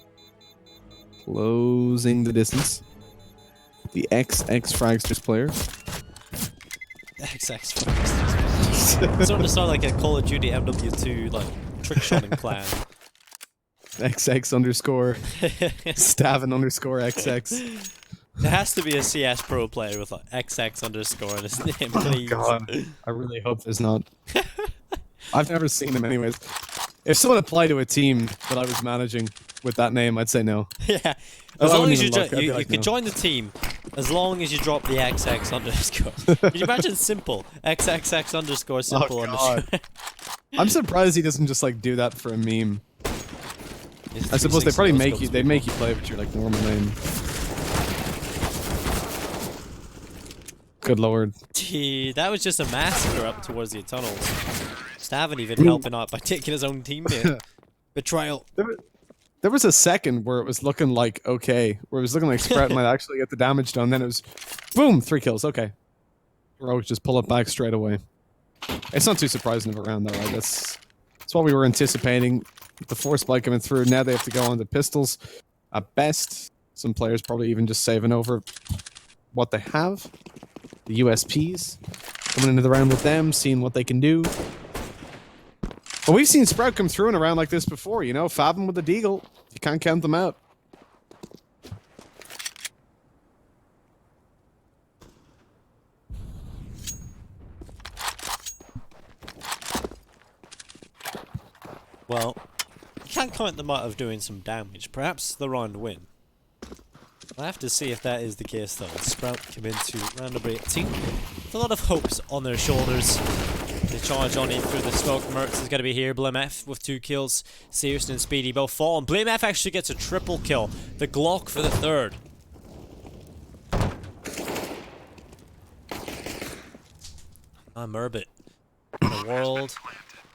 Closing the distance. The XX Fragsters player. XX Fragsters. It's starting to sound like a Call of Duty MW2 like trick-shotting clan. XX underscore Stavin underscore XX. There has to be a CS Pro player with like XX underscore in his name, please. Oh God, I really hope there's not. I've never seen him anyways. If someone applied to a team that I was managing with that name, I'd say no. Yeah, as long as you can join the team, as long as you drop the XX underscore. Can you imagine simple XXX underscore simple underscore? I'm surprised he doesn't just like do that for a meme. I suppose they probably make you play with your like normal name. Good lord. Gee, that was just a massacre up towards the tunnels. Stavin even helping out by taking his own teammate. Betrayal. There was a second where it was looking like okay, where it was looking like Sprout might actually get the damage done. Then it was, boom, 3 kills. Okay, Heroic just pull it back straight away. It's not too surprising of a round though, right? That's what we were anticipating. With the force spike coming through, now they have to go on the pistols. At best, some players probably even just saving over what they have. The USPs coming into the round with them, seeing what they can do. But we've seen Sprout come through in a round like this before, you know, Fathom with the Deagle. You can't count them out. Well, you can't count them out of doing some damage. Perhaps the round win. I'll have to see if that is the case though. Sprout come into round number 18 with a lot of hopes on their shoulders. They charge on in through the smoke. Mertz is going to be here. Blame F with 2 kills. Searson and Speedy both fall. And Blame F actually gets a triple kill. The Glock for the 3rd. Murbit. The world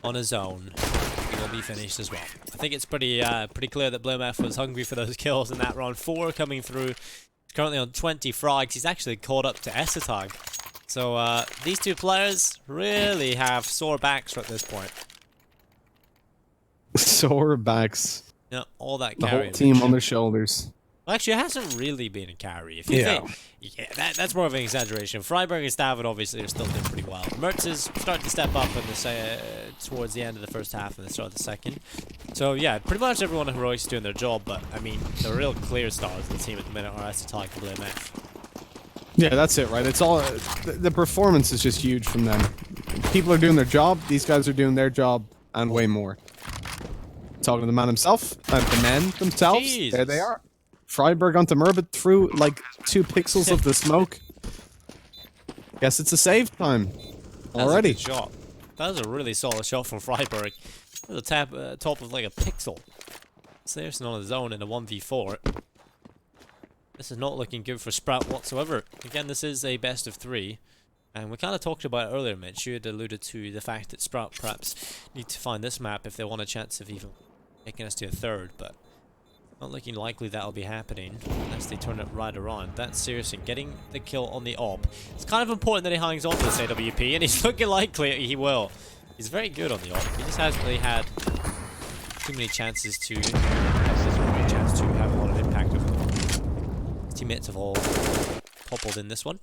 on his own. He will be finished as well. I think it's pretty clear that BlameF was hungry for those kills in that round. 4 coming through. He's currently on 20 frags. He's actually caught up to Esatag. So these two players really have sore backs at this point. Sore backs. Yeah, all that The carry. whole team on their shoulders. Well, actually, it hasn't really been a carry. If you think, that's more of an exaggeration. Freiburg and Stavin obviously are still doing pretty well. Mertz is starting to step up in towards the end of the first half and the start of the second. So yeah, pretty much everyone in Heroics is doing their job, but I mean, the real clear stars of the team at the minute are Esatag and BlameF. Yeah, that's it, right? It's all the performance is just huge from them. People are doing their job. These guys are doing their job and way more. Talking to the man himself, the men themselves. Jesus. There they are. Freiburg onto Merbit through like 2 pixels of the smoke. Guess it's a save time already. That's a good shot. That was a really solid shot from Freiburg. The top of like a pixel. Seriously on his own in a 1v4. This is not looking good for Sprout whatsoever. Again, this is a best of 3. And we kind of talked about it earlier, Mitch. You had alluded to the fact that Sprout perhaps need to find this map if they want a chance of even making us to a 3rd, but not looking likely that'll be happening unless they turn it right around. That's seriously getting the kill on the op. It's kind of important that he hangs on to this AWP, and he's looking likely he will. He's very good on the op. He just hasn't really had too many chances to have a lot of impact over them. His teammates have all toppled in this one.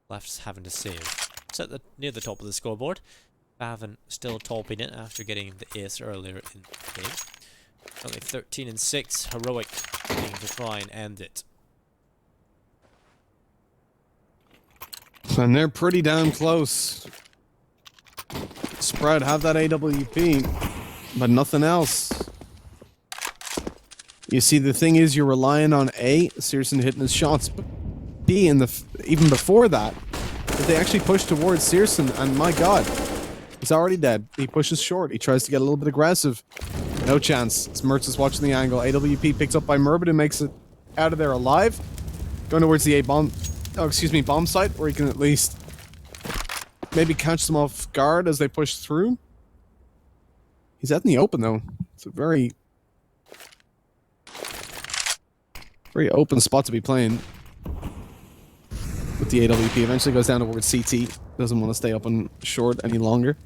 Left's having to save. It's at near the top of the scoreboard. Bavin still topping it after getting the ace earlier in the game. Only 13 and 6. Heroic looking to try and end it. And they're pretty damn close. Sprout have that AWP, but nothing else. You see, the thing is, you're relying on A, Searson hitting his shots, but B, even before that, they actually push towards Searson, and my god, he's already dead. He pushes short. He tries to get a little bit aggressive. No chance. Mertz is watching the angle. AWP picked up by Merbit and makes it out of there alive. Going towards the bomb site, where he can at least maybe catch them off guard as they push through. He's out in the open, though. It's a very open spot to be playing. With the AWP, eventually goes down towards CT. Doesn't want to stay up on short any longer.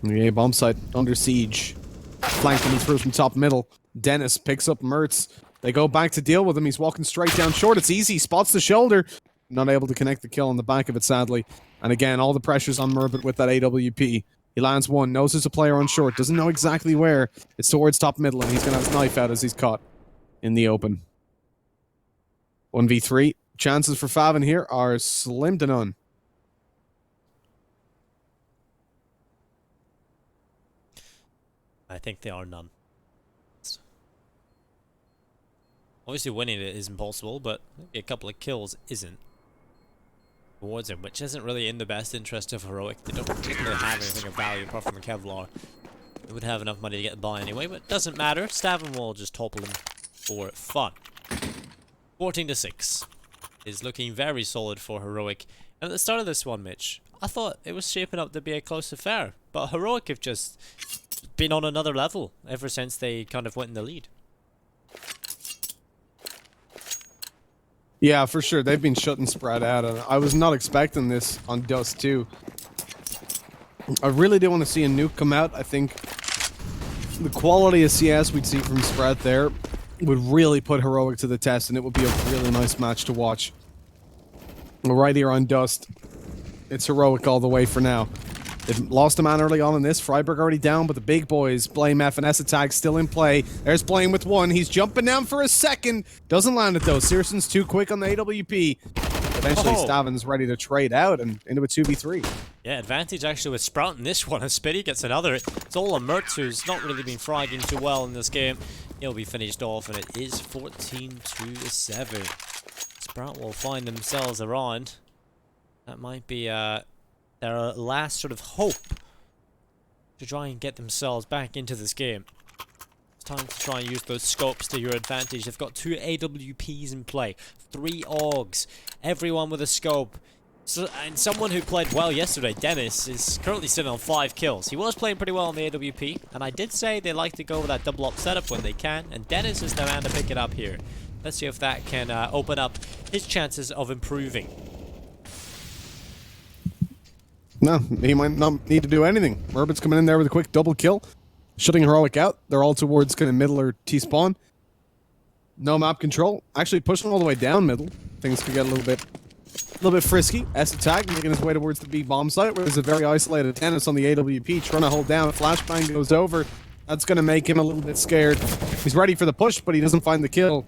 And the A-bomb site under siege. Flank coming through from top middle. Dennis picks up Mertz. They go back to deal with him. He's walking straight down short. It's easy. Spots the shoulder. Not able to connect the kill on the back of it, sadly. And again, all the pressure's on Merbit with that AWP. He lands one. Knows there's a player on short. Doesn't know exactly where. It's towards top middle, and he's going to have his knife out as he's caught in the open. 1v3. Chances for Favin here are slim to none. I think they are none. Obviously winning it isn't possible, but a couple of kills isn't. Towards him, which isn't really in the best interest of Heroic. They don't really have anything of value apart from the Kevlar. They would have enough money to get by anyway, but it doesn't matter. Stavin will just topple him for fun. 14 to 6. Is looking very solid for Heroic. And at the start of this one, Mitch, I thought it was shaping up to be a close affair. But Heroic have just been on another level ever since they kind of went in the lead. Yeah, for sure. They've been shutting Sprout out. And I was not expecting this on dust2. I really do want to see a nuke come out. I think the quality of CS we'd see from Sprout there would really put Heroic to the test, and it would be a really nice match to watch. We're right here on Dust. It's Heroic all the way for now. They've lost a man early on in this. Freiburg already down, but the big boys, BlameF and Esatag still in play. There's Blame with one. He's jumping down for a second. Doesn't land it though. Searson's too quick on the AWP. Eventually, Stavin's ready to trade out and into a 2v3. Yeah, advantage actually with Sprout in this one, and Spitty gets another. It's all on Mertz, who's not really been fragging too well in this game. He'll be finished off, and it is 14 to 7. Sprout will find themselves around. That might be their last sort of hope to try and get themselves back into this game. It's time to try and use those scopes to your advantage. They've got 2 AWPs in play, 3 AUGs, everyone with a scope. So, and someone who played well yesterday, Dennis, is currently sitting on 5 kills. He was playing pretty well on the AWP, and I did say they like to go with that double up setup when they can, and Dennis is the man to pick it up here. Let's see if that can open up his chances of improving. No, he might not need to do anything. Murbit's coming in there with a quick double kill, shutting Heroic out. They're all towards kind of middle or T-spawn. No map control. Actually pushing all the way down middle. Things could get a little bit frisky. S-Attack making his way towards the B bomb site, where there's a very isolated Dennis on the AWP trying to hold down. Flashbang goes over. That's going to make him a little bit scared. He's ready for the push, but he doesn't find the kill.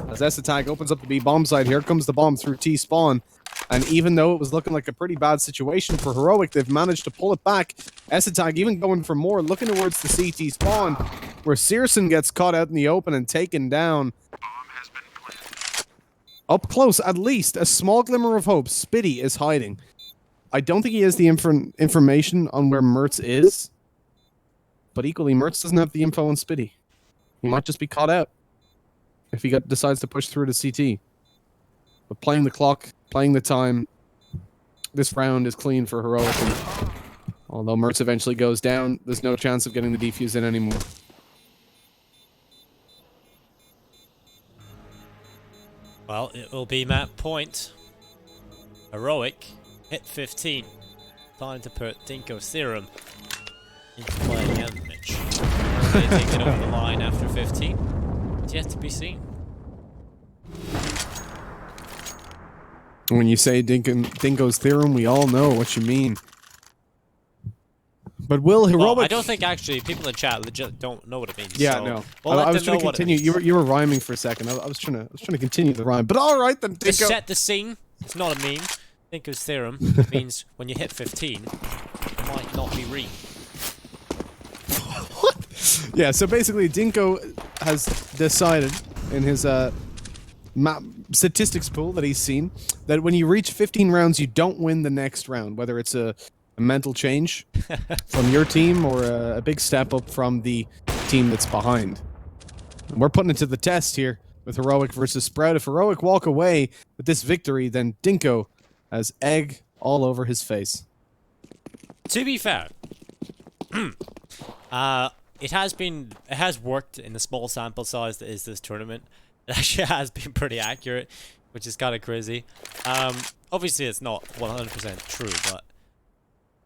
As S-Attack opens up the B bomb site, here comes the bomb through T-spawn. And even though it was looking like a pretty bad situation for Heroic, they've managed to pull it back. S-Attack even going for more, looking towards the CT spawn, where Searson gets caught out in the open and taken down. Up close, at least, a small glimmer of hope. Spitty is hiding. I don't think he has the information on where Mertz is. But equally, Mertz doesn't have the info on Spitty. He might just be caught out if he decides to push through to CT. But playing the clock, playing the time, this round is clean for Heroic. And although Mertz eventually goes down, there's no chance of getting the defuse in anymore. Well, it will be map point. Heroic hit 15. Time to put Dinko's theorem into play again, Mitch. Are they take it over the line after 15? It's yet to be seen. When you say Dinko's theorem, we all know what you mean. But will Heroic... Well, I don't think actually people in chat legit don't know what it means. Yeah, so no. We'll I was trying to what continue. You were rhyming for a second. I was trying to continue the rhyme. But all right then, Dinko. To set the scene. It's not a meme. Dinko's theorem means when you hit 15, it might not be re. What? Yeah. So basically, Dinko has decided in his map statistics pool that he's seen that when you reach 15 rounds, you don't win the next round, whether it's a mental change from your team or a big step up from the team that's behind. And we're putting it to the test here with Heroic versus Sprout. If Heroic walk away with this victory, then Dinko has egg all over his face. To be fair, it has worked in the small sample size that is this tournament. It actually has been pretty accurate, which is kind of crazy. Obviously, it's not 100% true, but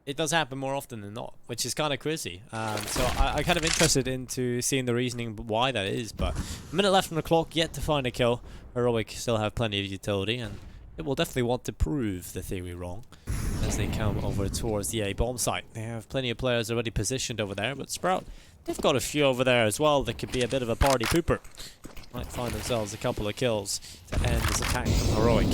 it does happen more often than not, which is kind of crazy. So I'm kind of interested into seeing the reasoning why that is. But a minute left on the clock, yet to find a kill. Heroic still have plenty of utility, and it will definitely want to prove the theory wrong as they come over towards the A bomb site. They have plenty of players already positioned over there, but Sprout, they've got a few over there as well that could be a bit of a party pooper. Might find themselves a couple of kills to end this attack from Heroic.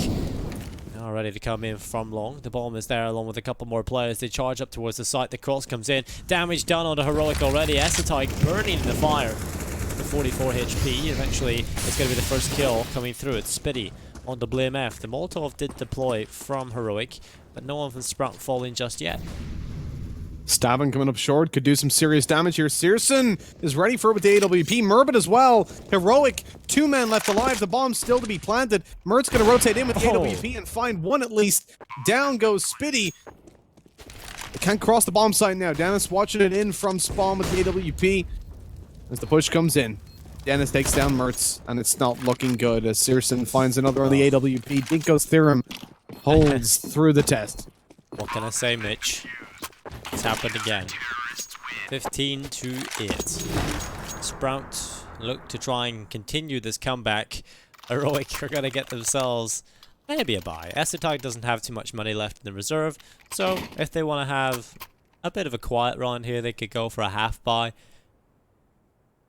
Now ready to come in from long. The bomb is there along with a couple more players. They charge up towards the site. The cross comes in. Damage done onto Heroic already. S-Attack burning in the fire. The 44 HP. Eventually, it's going to be the first kill coming through. It's Spitty on the Blame F. The Molotov did deploy from Heroic, but no one from Sprout falling just yet. Stabbing coming up short, could do some serious damage here. Searson is ready for it with the AWP. Murbit as well. Heroic, 2 men left alive. The bomb's still to be planted. Mert's going to rotate in with the AWP and find one at least. Down goes Spitty. They can't cross the bomb site now. Dennis watching it in from spawn with the AWP as the push comes in. Dennis takes down Mertz, and it's not looking good as Searson finds another on the AWP. Dinko's theorem holds through the test. What can I say, Mitch? It's happened again. 15 to 8. Sprout look to try and continue this comeback. Heroic are going to get themselves maybe a buy. S-Attack doesn't have too much money left in the reserve, so if they want to have a bit of a quiet round here, they could go for a half buy.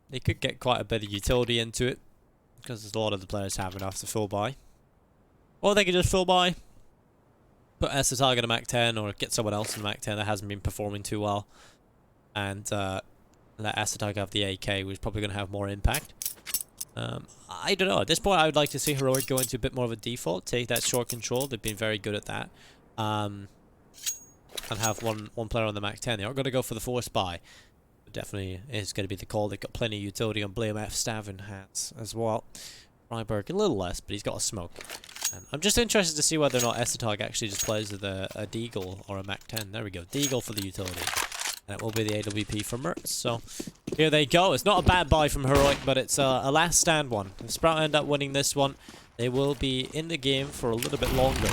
They could get quite a bit of utility into it, because a lot of the players have enough to full buy. Or they could just full buy, put S-Attack in a Mac 10, or get someone else in Mac 10 that hasn't been performing too well, and let S-Attack have the AK, which is probably going to have more impact. I don't know. At this point, I would like to see Heroic go into a bit more of a default, take that short control. They've been very good at that. And have one player on the Mac 10. They aren't going to go for the force buy. But definitely is going to be the call. They've got plenty of utility on Blame F, Stavin hats as well. Ryberg a little less, but he's got a smoke. And I'm just interested to see whether or not Esatog actually just plays with a Deagle or a Mac-10. There we go. Deagle for the utility. And it will be the AWP for Mertz. So here they go. It's not a bad buy from Heroic, but it's a last stand one. If Sprout end up winning this one, they will be in the game for a little bit longer.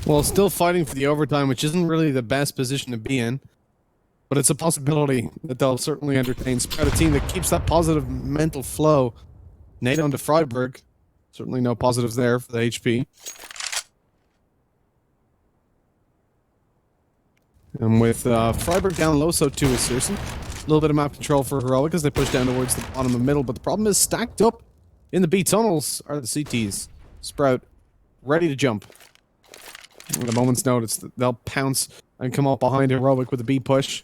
Well, still fighting for the overtime, which isn't really the best position to be in. But it's a possibility that they'll certainly entertain. Sprout, a team that keeps that positive mental flow. Nade onto Freiburg. Certainly no positives there for the HP. And with Freiburg down low, so too is Searson. A little bit of map control for Heroic as they push down towards the bottom of the middle. But the problem is stacked up in the B tunnels are the CTs. Sprout ready to jump. At a moment's notice, they'll pounce and come up behind Heroic with a B push.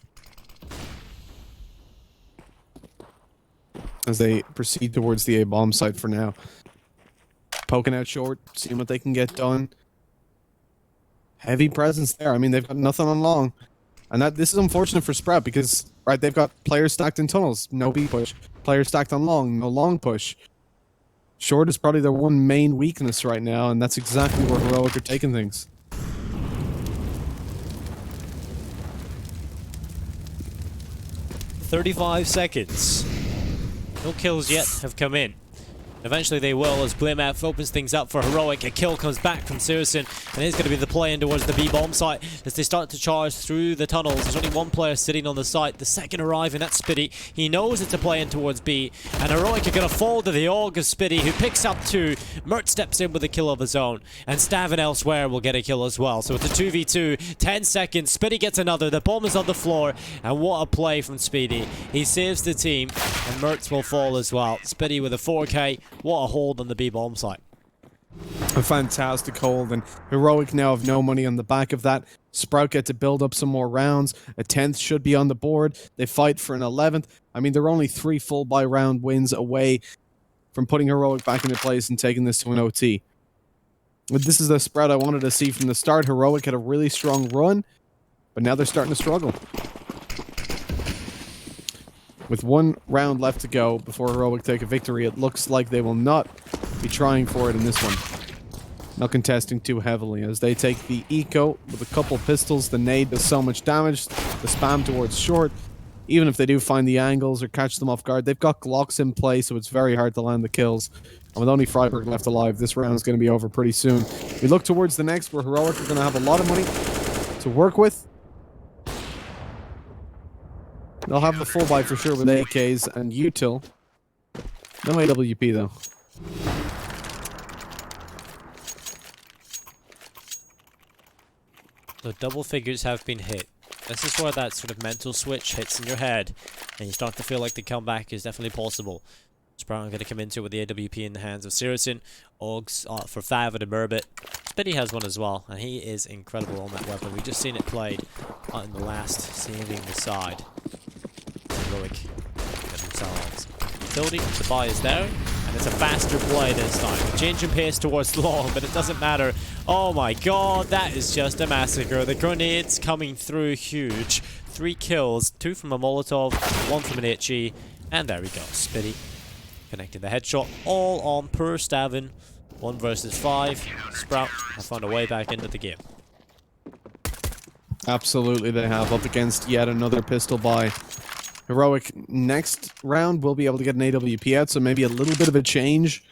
As they proceed towards the A bomb site for now. Poking out short, seeing what they can get done. Heavy presence there. I mean, they've got nothing on long. And this is unfortunate for Sprout because, right, they've got players stacked in tunnels, no B push. Players stacked on long, no long push. Short is probably their one main weakness right now, and that's exactly where Heroic are taking things. "35 seconds. No kills yet have come in. Eventually they will as Blimaf opens things up for Heroic. A kill comes back from Searson, and it's going to be the play in towards the B-bomb site as they start to charge through the tunnels. There's only one player sitting on the site, the second arriving, that's Spitty. He knows it's a play in towards B, and Heroic are going to fall to the AUG of Spitty, who picks up 2. Mert steps in with a kill of his own, and Stavin elsewhere will get a kill as well. So it's a 2v2, 10 seconds, Spitty gets another, the bomb is on the floor, and what a play from Speedy. He saves the team, and Mertz will fall as well. Spitty with a 4K. What a hold on the B-bomb site. A fantastic hold, and Heroic now have no money on the back of that. Sprout get to build up some more rounds. A 10th should be on the board. They fight for an 11th. I mean, they're only 3 full buy round wins away from putting Heroic back into place and taking this to an OT. But this is the Sprout I wanted to see from the start. Heroic had a really strong run, but now they're starting to struggle. With 1 round left to go before Heroic take a victory, it looks like they will not be trying for it in this one. Not contesting too heavily as they take the eco with a couple pistols. The nade does so much damage. The spam towards short. Even if they do find the angles or catch them off guard, they've got Glocks in play, so it's very hard to land the kills. And with only Freiburg left alive, this round is going to be over pretty soon. We look towards the next, where Heroic are going to have a lot of money to work with. They'll have the full buy for sure with AKs and util. No AWP though. So double figures have been hit. This is where that sort of mental switch hits in your head, and you start to feel like the comeback is definitely possible. Sprout going to come into it with the AWP in the hands of Searson. Ogs for Fav and Murbit. Spitty has one as well, and he is incredible on that weapon. We've just seen it played in the last, saving the side. Heroic get themselves utility. The buy is there, and it's a faster play this time. Change in pace towards long, but it doesn't matter. Oh my god, that is just a massacre. The grenades coming through huge. 3 kills, 2 from a Molotov, 1 from an HE, and there we go. Spitty connecting the headshot, all on per Stavin. 1 versus 5. Sprout have found a way back into the game. Absolutely they have, up against yet another pistol buy. Heroic next round will be able to get an AWP out, so maybe a little bit of a change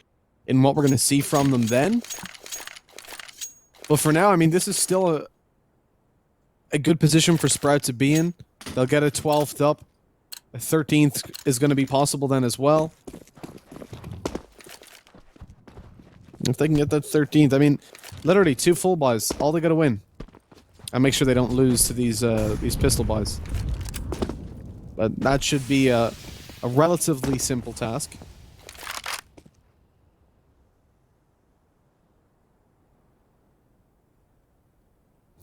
in what we're going to see from them then. But for now, I mean, this is still a good position for Sprout to be in. They'll get a 12th up. A 13th is going to be possible then as well. If they can get that 13th, I mean, literally 2 full buys. All they got to win. And make sure they don't lose to these pistol buys. But that should be a relatively simple task.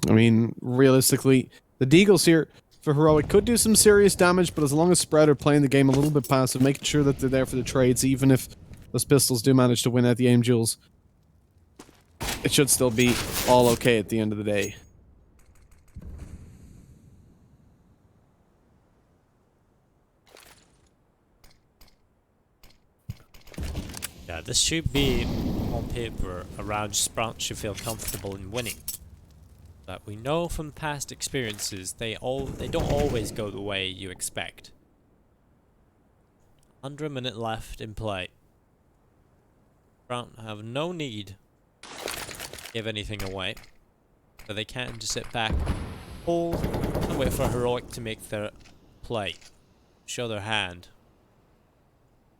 I mean, realistically, the Deagles here for Heroic could do some serious damage, but as long as Sprout are playing the game a little bit passive, making sure that they're there for the trades, even if those pistols do manage to win at the aim duels, it should still be all okay at the end of the day. Yeah, this should be, on paper, a round Sprout should feel comfortable in winning. But we know from past experiences, they don't always go the way you expect. Under a minute left in play. Sprout have no need to give anything away. But they can just sit back, hold, and wait for Heroic to make their play. Show their hand.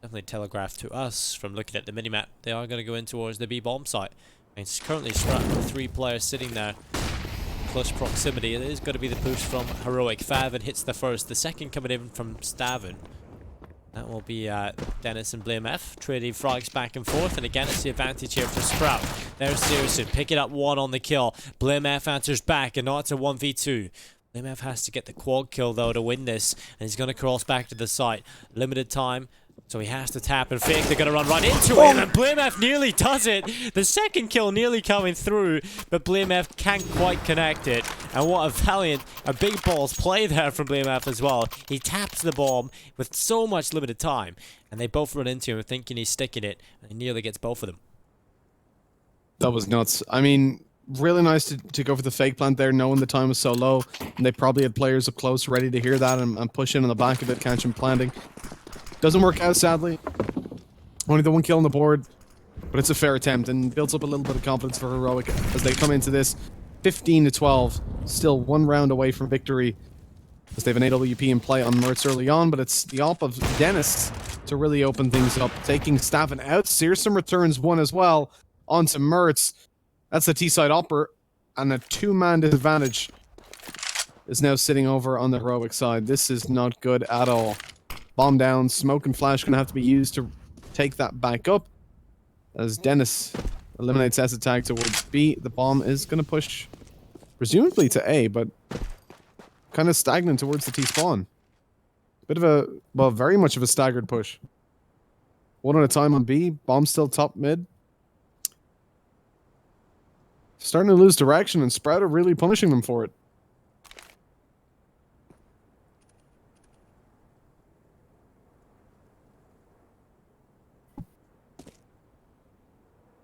Definitely telegraphed to us from looking at the minimap. They are going to go in towards the B bomb site. And it's currently strapped with 3 players sitting there. Close proximity. It is going to be the push from Heroic. Favin hits the first. The second coming in from Stavin. That will be Dennis and Blame F trading frags back and forth, and again it's the advantage here for Sprout. There's Searson picking up 1 on the kill. Blame F answers back, and now it's a 1v2. Blame F has to get the quad kill though to win this, and he's going to cross back to the site. Limited time, so he has to tap and fake. They're going to run right into him, and Blame F nearly does it. The second kill nearly coming through, but Blame F can't quite connect it. And what a valiant, a big balls play there from Blame F as well. He taps the bomb with so much limited time, and they both run into him thinking he's sticking it, and he nearly gets both of them. That was nuts. I mean, really nice to go for the fake plant there, knowing the time was so low, and they probably had players up close ready to hear that and push in on the back of it, catch him planting. Doesn't work out, sadly. Only the 1 kill on the board, but it's a fair attempt and builds up a little bit of confidence for Heroic as they come into this 15-12. Still 1 round away from victory as they have an AWP in play on Mertz early on, but it's the op of Dennis to really open things up, taking Stavin out. Searson returns 1 as well onto Mertz. That's the T-side opper, and a 2-man disadvantage is now sitting over on the Heroic side. This is not good at all. Bomb down, smoke and flash going to have to be used to take that back up. As Dennis eliminates S attack towards B, the bomb is going to push presumably to A, but kind of stagnant towards the T spawn. Bit of a, well, very much of a staggered push. 1 at a time on B, bomb still top mid. Starting to lose direction, and Sprout are really punishing them for it.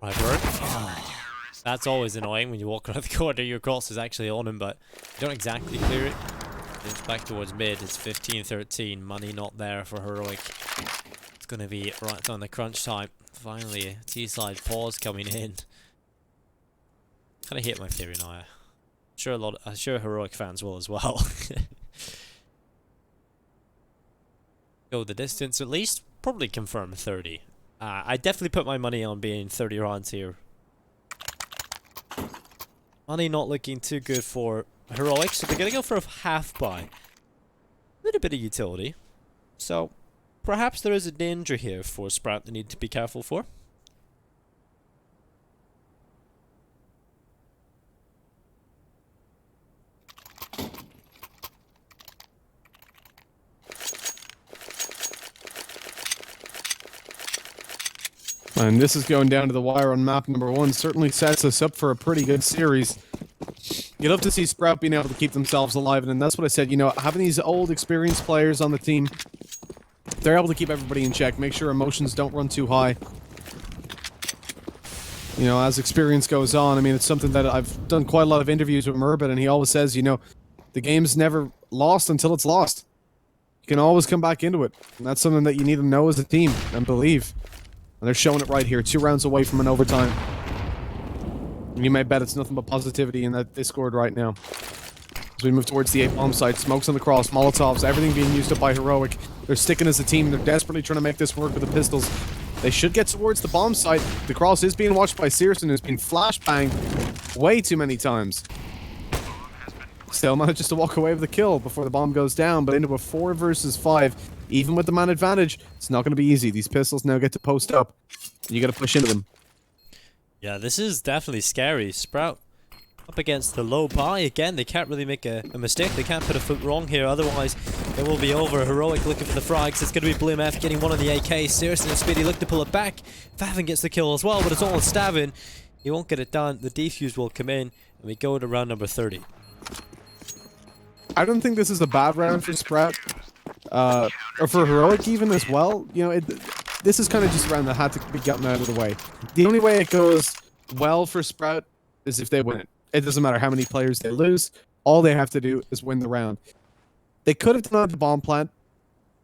Right, Bert. That's always annoying when you walk around the corner, your cross is actually on him, but you don't exactly clear it. It's back towards mid, it's 15-13, money not there for Heroic. It's going to be right on the crunch time. Finally, T-side pause coming in. Kind of hate my theory now. I'm sure Heroic fans will as well. Go the distance at least, probably confirm 30. I definitely put my money on being 30 rounds here. Money not looking too good for Heroic, so they're going to go for a half buy. Little bit of utility. So, perhaps there is a danger here for Sprout they need to be careful for. And this is going down to the wire on map number 1. Certainly sets us up for a pretty good series. You love to see Sprout being able to keep themselves alive, and that's what I said. You know, having these old, experienced players on the team, they're able to keep everybody in check, make sure emotions don't run too high. You know, as experience goes on, I mean, it's something that I've done quite a lot of interviews with Murbit, and he always says, you know, the game's never lost until it's lost. You can always come back into it, and that's something that you need to know as a team and believe. And they're showing it right here, 2 rounds away from an overtime. And you may bet it's nothing but positivity in that they scored right now. As we move towards the A bomb site, smokes on the cross, Molotovs, everything being used up by Heroic. They're sticking as a team, they're desperately trying to make this work with the pistols. They should get towards the bomb site. The cross is being watched by Searson, who's been flashbanged way too many times. Still manages to walk away with the kill before the bomb goes down, but into a 4 versus 5. Even with the man advantage, it's not going to be easy. These pistols now get to post up. You got to push into them. Yeah, this is definitely scary. Sprout up against the low buy again. They can't really make a mistake. They can't put a foot wrong here. Otherwise, it will be over. Heroic looking for the frags. It's going to be Blame F getting 1 on the AK. Searson and Speedy look to pull it back. Favin gets the kill as well, but it's all on Stavin. He won't get it done. The defuse will come in, and we go to round number 30. I don't think this is a bad round for Sprout. Or for Heroic even as well. You know, this is kind of just around that had to be gotten out of the way. The only way it goes well for Sprout is if they win it. It doesn't matter how many players they lose. All they have to do is win the round. They could have done it at the bomb plant,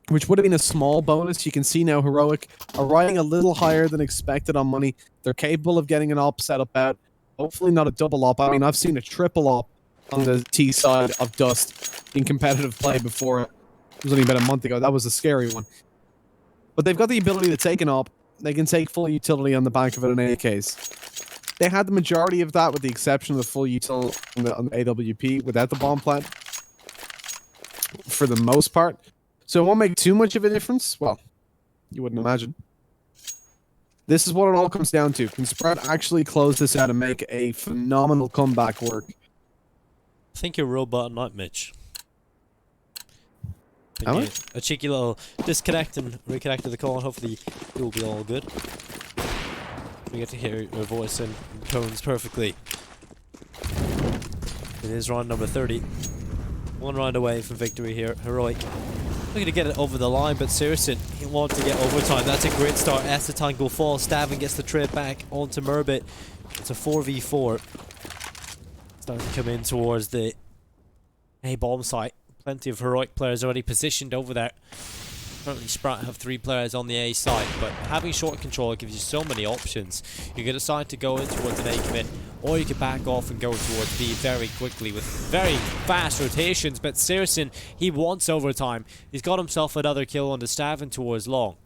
which would have been a small bonus. You can see now Heroic are riding a little higher than expected on money. They're capable of getting an op set up out. Hopefully not a double op. I mean, I've seen a triple op on the T side of Dust in competitive play before. It was only about a month ago. That was a scary one. But they've got the ability to take an op. They can take full utility on the back of it in any case. They had the majority of that with the exception of the full util on the AWP without the bomb plant. For the most part. So it won't make too much of a difference. Well, you wouldn't imagine. This is what it all comes down to. Can Sprout actually close this out and make a phenomenal comeback work? I think you're robot night, Mitch. Am I? A cheeky little disconnect and reconnect to the call, and hopefully it will be all good. We get to hear your voice and tones perfectly. It is round number 30. One round away from victory here. Heroic looking to get it over the line, but Searson, he wants to get overtime. That's a great start. Estetan will fall. Stavin gets the trade back onto Murbit. It's a 4v4. Starting to come in towards the A-bomb site. Plenty of Heroic players already positioned over there. Currently Sprout have 3 players on the A side, but having short control gives you so many options. You can decide to go in towards an A commit, or you can back off and go towards B very quickly with very fast rotations. But Searson, he wants overtime. He's got himself another kill on the Stavin towards long.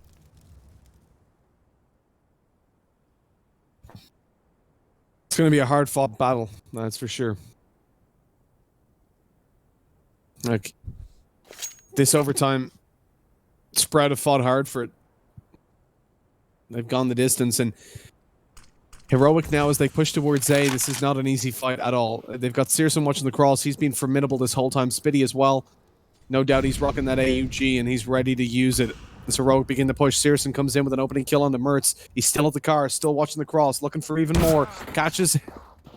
It's going to be a hard-fought battle, that's for sure. Like, this overtime, Sprout have fought hard for it. They've gone the distance, and Heroic now as they push towards A, this is not an easy fight at all. They've got Searson watching the cross. He's been formidable this whole time. Spitty as well. No doubt he's rocking that AUG, and he's ready to use it. As Heroic begin to push, Searson comes in with an opening kill on the Mertz. He's still at the car, still watching the cross, looking for even more. Catches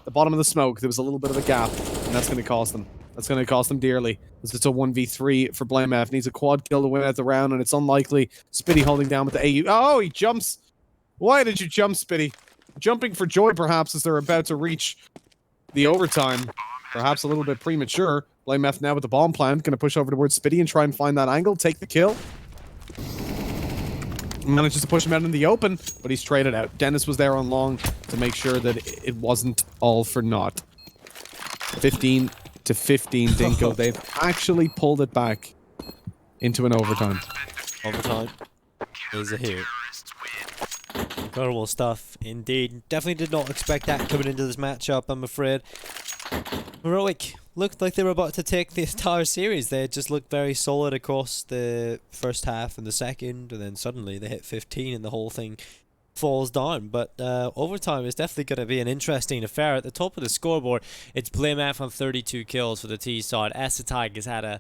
the bottom of the smoke. There was a little bit of a gap, and that's going to cost them. That's going to cost them dearly. As it's a 1v3 for BlameF. Needs a quad kill to win out the round, and it's unlikely. Spitty holding down with the AU. Oh, he jumps. Why did you jump, Spitty? Jumping for joy, perhaps, as they're about to reach the overtime. Perhaps a little bit premature. BlameF now with the bomb plant. Going to push over towards Spitty and try and find that angle. Take the kill. Manages to push him out in the open, but he's traded out. Dennis was there on long to make sure that it wasn't all for naught. 15 to 15, Dinko. They've actually pulled it back into an overtime. Overtime is a here. Incredible stuff, indeed. Definitely did not expect that coming into this matchup, I'm afraid. Heroic looked like they were about to take the entire series. They just looked very solid across the first half and the second, and then suddenly they hit 15 and the whole thing falls down. But overtime is definitely going to be an interesting affair. At the top of the scoreboard, it's BlameF on 32 kills for the T side. Essetag has had a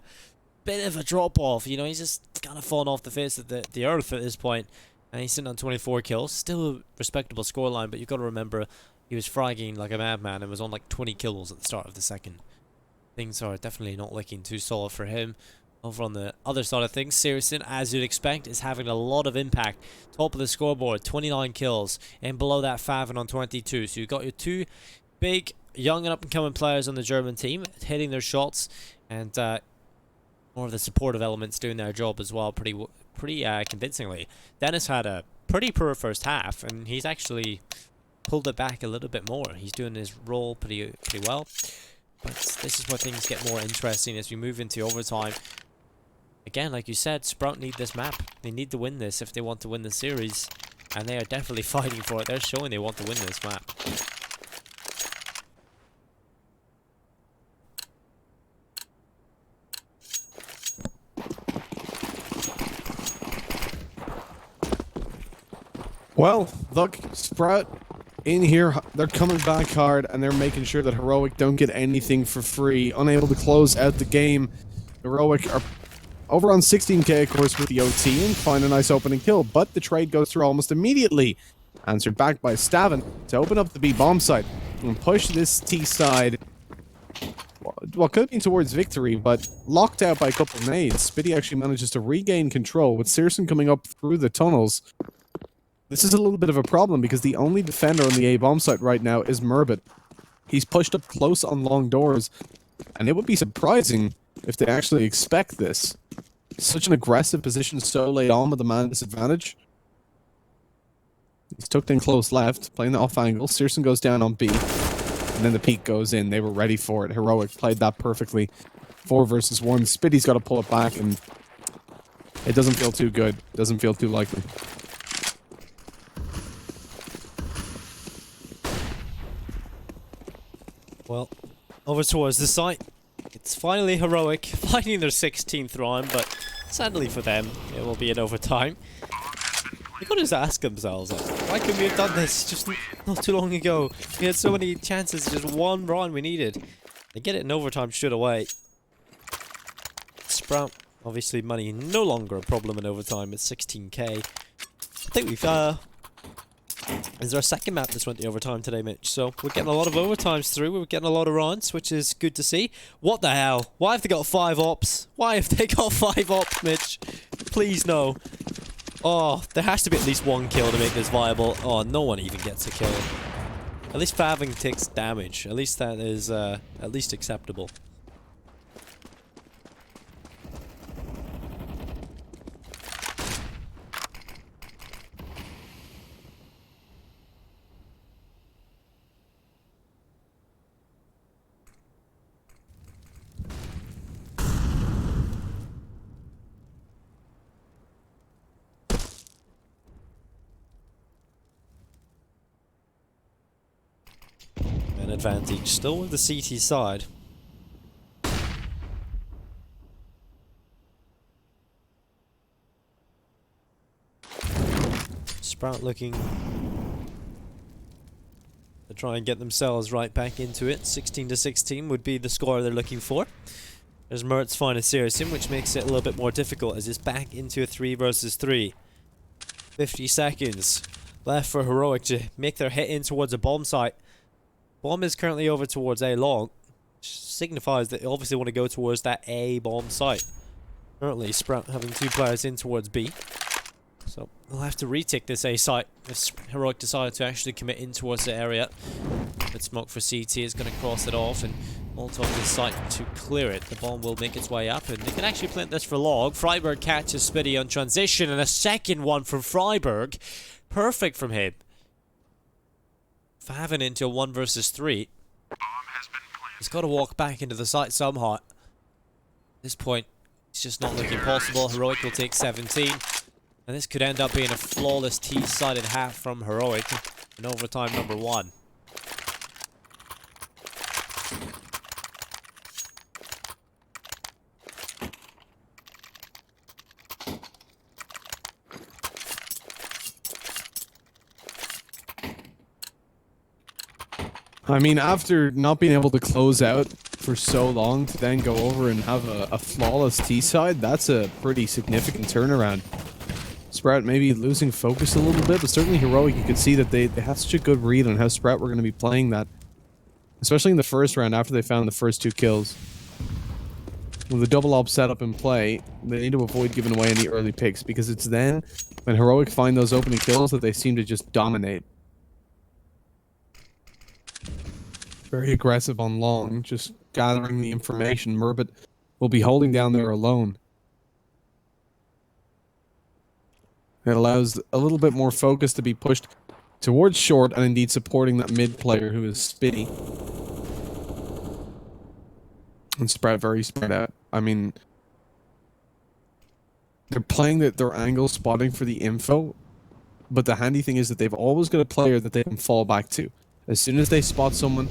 bit of a drop-off. You know, he's just kind of fallen off the face of the earth at this point. And he's sitting on 24 kills. Still a respectable scoreline, but you've got to remember he was fragging like a madman and was on like 20 kills at the start of the second. Things are definitely not looking too solid for him. Over on the other side of things, Searson, as you'd expect, is having a lot of impact. Top of the scoreboard, 29 kills. And below that, Favin on 22. So you've got your 2 big, young and up-and-coming players on the German team hitting their shots. And more of the supportive elements doing their job as well pretty convincingly. Dennis had a pretty poor first half, and he's actually pulled it back a little bit more. He's doing his role pretty well. But this is where things get more interesting as we move into overtime. Again, like you said, Sprout need this map. They need to win this if they want to win the series. And they are definitely fighting for it. They're showing they want to win this map. Well, look, Sprout in here, they're coming back hard, and they're making sure that Heroic don't get anything for free. Unable to close out the game. Heroic are over on 16k, of course, with the OT, and find a nice opening kill, but the trade goes through almost immediately. Answered back by Stavin to open up the B bomb site and push this T side. Well, could have been towards victory, but locked out by a couple of nades. Spitty actually manages to regain control, with Searson coming up through the tunnels. This is a little bit of a problem because the only defender on the A bomb site right now is Murbit. He's pushed up close on long doors, and it would be surprising if they actually expect this. Such an aggressive position so late on with the man disadvantage. He's tucked in close left, playing the off angle. Searson goes down on B, and then the peek goes in. They were ready for it. Heroic played that perfectly. 4 versus 1. Spitty's got to pull it back, and it doesn't feel too good. Doesn't feel too likely. Well, over towards the site. It's finally Heroic finding their 16th round, but sadly for them, it will be in overtime. They gotta just ask themselves, like, why couldn't we have done this just not too long ago? We had so many chances, just one round we needed. They get it in overtime straight away. Sprout, obviously money no longer a problem in overtime, it's 16k. I think we've, is our second map that's went to overtime today, Mitch. So we're getting a lot of overtimes through. We're getting a lot of rounds, which is good to see. What the hell? Why have they got 5 ops? Why have they got 5 ops, Mitch? Please no. Oh, there has to be at least 1 kill to make this viable. Oh, no one even gets a kill. At least Faving takes damage. At least that is at least acceptable. Advantage still with the CT side. Sprout looking to try and get themselves right back into it. 16-16 would be the score they're looking for. There's Mertz finding Searson, which makes it a little bit more difficult as it's back into a 3 versus 3. 50 seconds left for Heroic to make their hit in towards a bomb site. Bomb is currently over towards A long, which signifies that they obviously want to go towards that A bomb site. Currently, Sprout having 2 players in towards B. So, they'll have to retake this A site if Heroic decided to actually commit in towards the area. But smoke for CT is going to cross it off and Molotov the site to clear it. The bomb will make its way up and they can actually plant this for log. Freiburg catches Spitty on transition and a second one from Freiburg. Perfect from him. Favin into a 1 versus 3. He's got to walk back into the site somehow. At this point, it's just not looking possible. Heroic will take 17. And this could end up being a flawless T-sided half from Heroic in overtime number 1. I mean, after not being able to close out for so long to then go over and have a flawless T-side, that's a pretty significant turnaround. Sprout maybe losing focus a little bit, but certainly Heroic, you could see that they have such a good read on how Sprout were going to be playing that. Especially in the first round after they found the first 2 kills. With the double op setup in play, they need to avoid giving away any early picks because it's then when Heroic find those opening kills that they seem to just dominate. Very aggressive on long, just gathering the information. Murbit will be holding down there alone. It allows a little bit more focus to be pushed towards short and indeed supporting that mid player who is Spitty. And Sprout very spread out. I mean, they're playing their angle spotting for the info, but the handy thing is that they've always got a player that they can fall back to. As soon as they spot someone,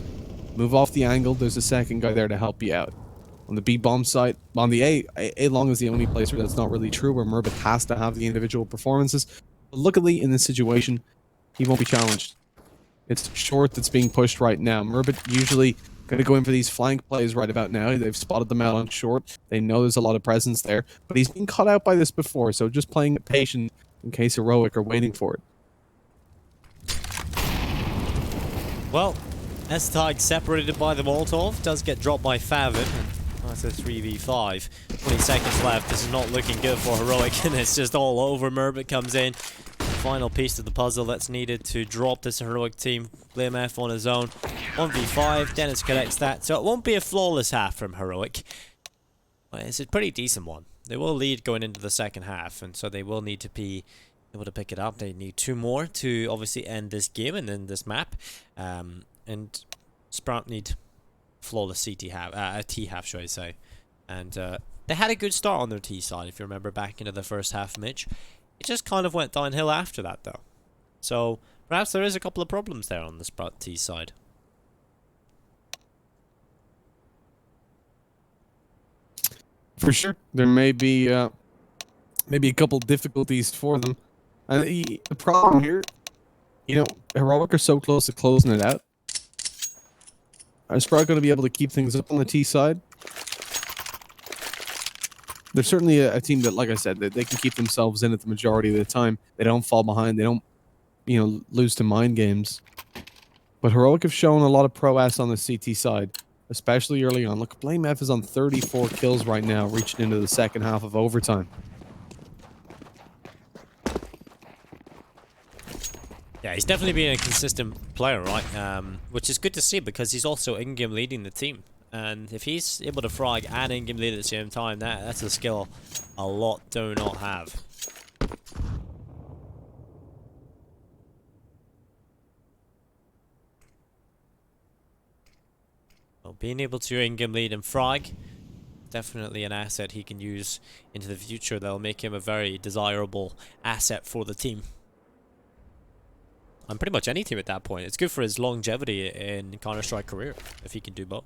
move off the angle, there's a second guy there to help you out. On the B bomb site, on the A long is the only place where that's not really true, where Murbit has to have the individual performances. But luckily, in this situation, he won't be challenged. It's short that's being pushed right now. Murbit usually going to go in for these flank plays right about now. They've spotted them out on short. They know there's a lot of presence there. But he's been caught out by this before, so just playing it patient in case Heroic are waiting for it. Well, S-Tag separated by the Molotov, does get dropped by Favin, and that's a 3v5. 20 seconds left, this is not looking good for Heroic, and it's just all over. Murbit comes in, final piece of the puzzle that's needed to drop this heroic team. BlameF on his own. 1v5, Dennis collects that, so it won't be a flawless half from heroic. But it's a pretty decent one. They will lead going into the second half, and so they will need to be able to pick it up. They need 2 more to obviously end this game and end this map. And Sprout need flawless CT half, T half, should I say. And they had a good start on their T side, if you remember back into the first half, Mitch. It just kind of went downhill after that, though. So perhaps there is a couple of problems there on the Sprout T side. For sure, there may be maybe a couple difficulties for them. And the problem here, you know, Heroic are so close to closing it out. Are Sprout going to be able to keep things up on the T side? They're certainly a team that, like I said, that they can keep themselves in it the majority of the time. They don't fall behind. They don't, you know, lose to mind games. But Heroic have shown a lot of prowess on the CT side, especially early on. Look, BlameF is on 34 kills right now, reaching into the second half of overtime. Yeah, he's definitely been a consistent player, right? Which is good to see because he's also in-game leading the team. And if he's able to frag and in-game lead at the same time, that's a skill a lot do not have. Well, being able to in-game lead and frag, definitely an asset he can use into the future. That'll make him a very desirable asset for the team. And pretty much any team at that point. It's good for his longevity in Counter-Strike career, if he can do both.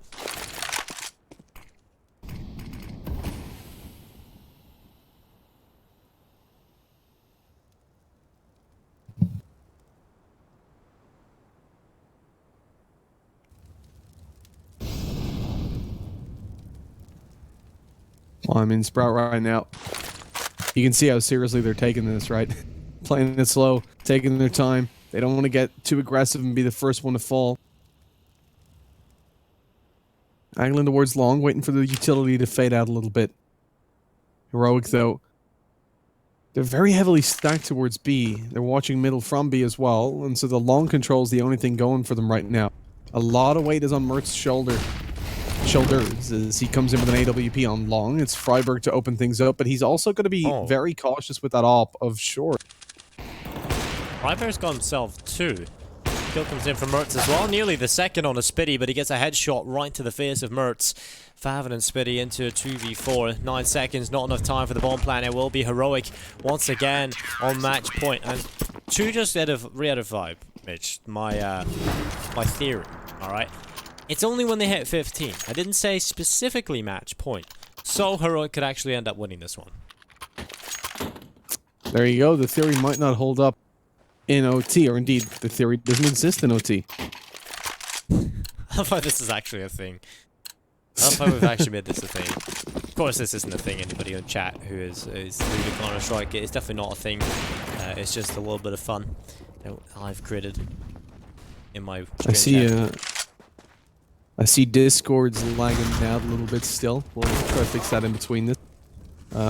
Well, I mean, Sprout right now, you can see how seriously they're taking this, right? Playing it slow, taking their time. They don't want to get too aggressive and be the first one to fall. Angling towards long, waiting for the utility to fade out a little bit. Heroic, though, they're very heavily stacked towards B. They're watching middle from B as well, and so the long control is the only thing going for them right now. A lot of weight is on Mertz's shoulders as he comes in with an AWP on long. It's Freiberg to open things up, but he's also going to be very cautious with that op of short. Freiberg's got himself 2. Kill comes in from Mertz as well. Nearly the second on a Spitty, but he gets a headshot right to the face of Mertz. Favin and Spitty into a 2v4. 9 seconds, not enough time for the bomb plan. It will be Heroic once again on match point. And 2 just re-edified, Mitch, my theory, alright? It's only when they hit 15. I didn't say specifically match point. So Heroic could actually end up winning this one. There you go. The theory might not hold up in OT, or indeed, the theory doesn't exist in OT. I thought this is actually a thing. I thought we've actually made this a thing. Of course, this isn't a thing. Anybody on chat who is new to Counter-Strike, it's definitely not a thing. It's just a little bit of fun that I've created in my chat. I see Discord's lagging out a little bit still. We'll try to fix that in between this.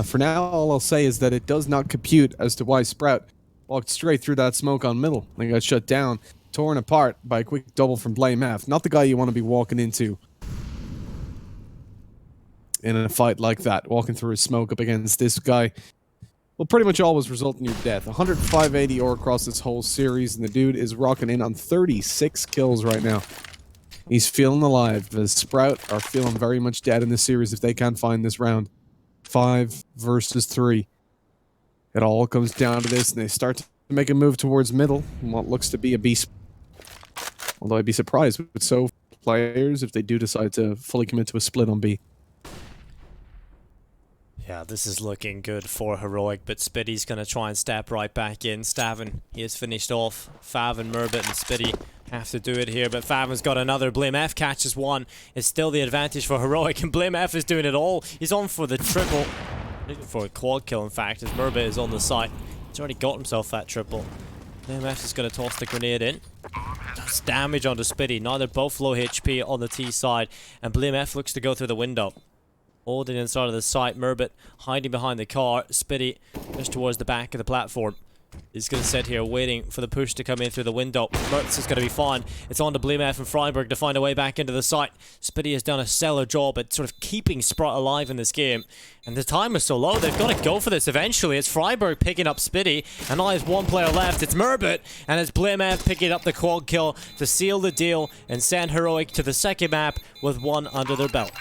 For now, all I'll say is that it does not compute as to why Sprout walked straight through that smoke on middle. They got shut down, torn apart by a quick double from BlameF. Not the guy you want to be walking into in a fight like that. Walking through a smoke up against this guy will pretty much always result in your death. 105 ADR across this whole series, and the dude is rocking in on 36 kills right now. He's feeling alive. The Sprout are feeling very much dead in this series if they can't find this round. 5 versus 3. It all comes down to this, and they start to make a move towards middle, in what looks to be a B. Although I'd be surprised with so players if they do decide to fully commit to a split on B. Yeah, this is looking good for Heroic, but Spitty's going to try and step right back in. Stavin, he has finished off. Favin, Murbit, and Spitty have to do it here, but Favin's got another. BlameF catches one. It's still the advantage for Heroic, and BlameF is doing it all. He's on for the triple. For a quad kill, in fact, as Murbit is on the site. He's already got himself that triple. BlameF is going to toss the grenade in. Does damage onto Spitty. Now they're both low HP on the T side, and BlameF looks to go through the window. Holding inside of the site, Murbit hiding behind the car. Spitty just towards the back of the platform. He's going to sit here waiting for the push to come in through the window. Mertz is going to be fine. It's on to Bleemef and Freiburg to find a way back into the site. Spitty has done a stellar job at sort of keeping Sprout alive in this game. And the time is so low, they've got to go for this eventually. It's Freiburg picking up Spitty, and now there's one player left. It's Merbit, and it's Bleemef picking up the quad kill to seal the deal and send Heroic to the second map with one under their belt.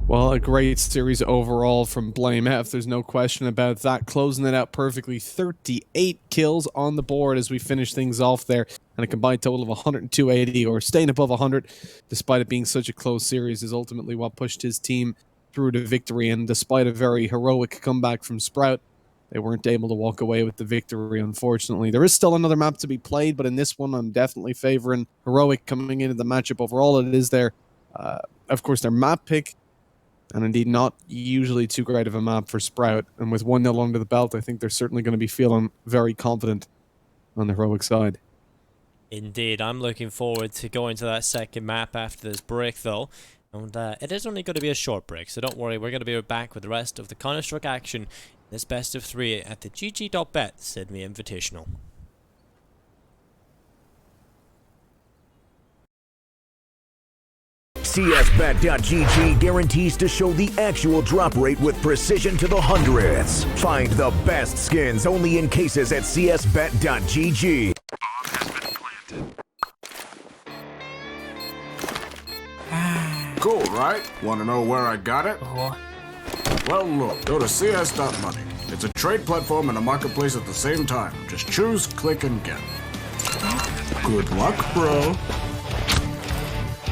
Well, a great series overall from Bleemef. There's no question about that. Closing it out perfectly. 38 kills on the board as we finish things off there. And a combined total of 102.80, or staying above 100, despite it being such a close series, is ultimately what pushed his team through to victory. And despite a very heroic comeback from Sprout, they weren't able to walk away with the victory, unfortunately. There is still another map to be played, but in this one, I'm definitely favoring Heroic coming into the matchup. Overall, it is their, of course, their map pick. And indeed, not usually too great of a map for Sprout. And with 1-0 under the belt, I think they're certainly going to be feeling very confident on the Heroic side. Indeed, I'm looking forward to going to that second map after this break, though. And it is only going to be a short break, so don't worry. We're going to be back with the rest of the Counter-Strike action in this best of 3 at the GG.BET Sydney Invitational. CSBet.GG guarantees to show the actual drop rate with precision to the hundreds. Find the best skins only in cases at CSBet.GG. Cool, right? Want to know where I got it? Well, look, go to CS.money. It's a trade platform and a marketplace at the same time. Just choose, click, and get. Good luck, bro.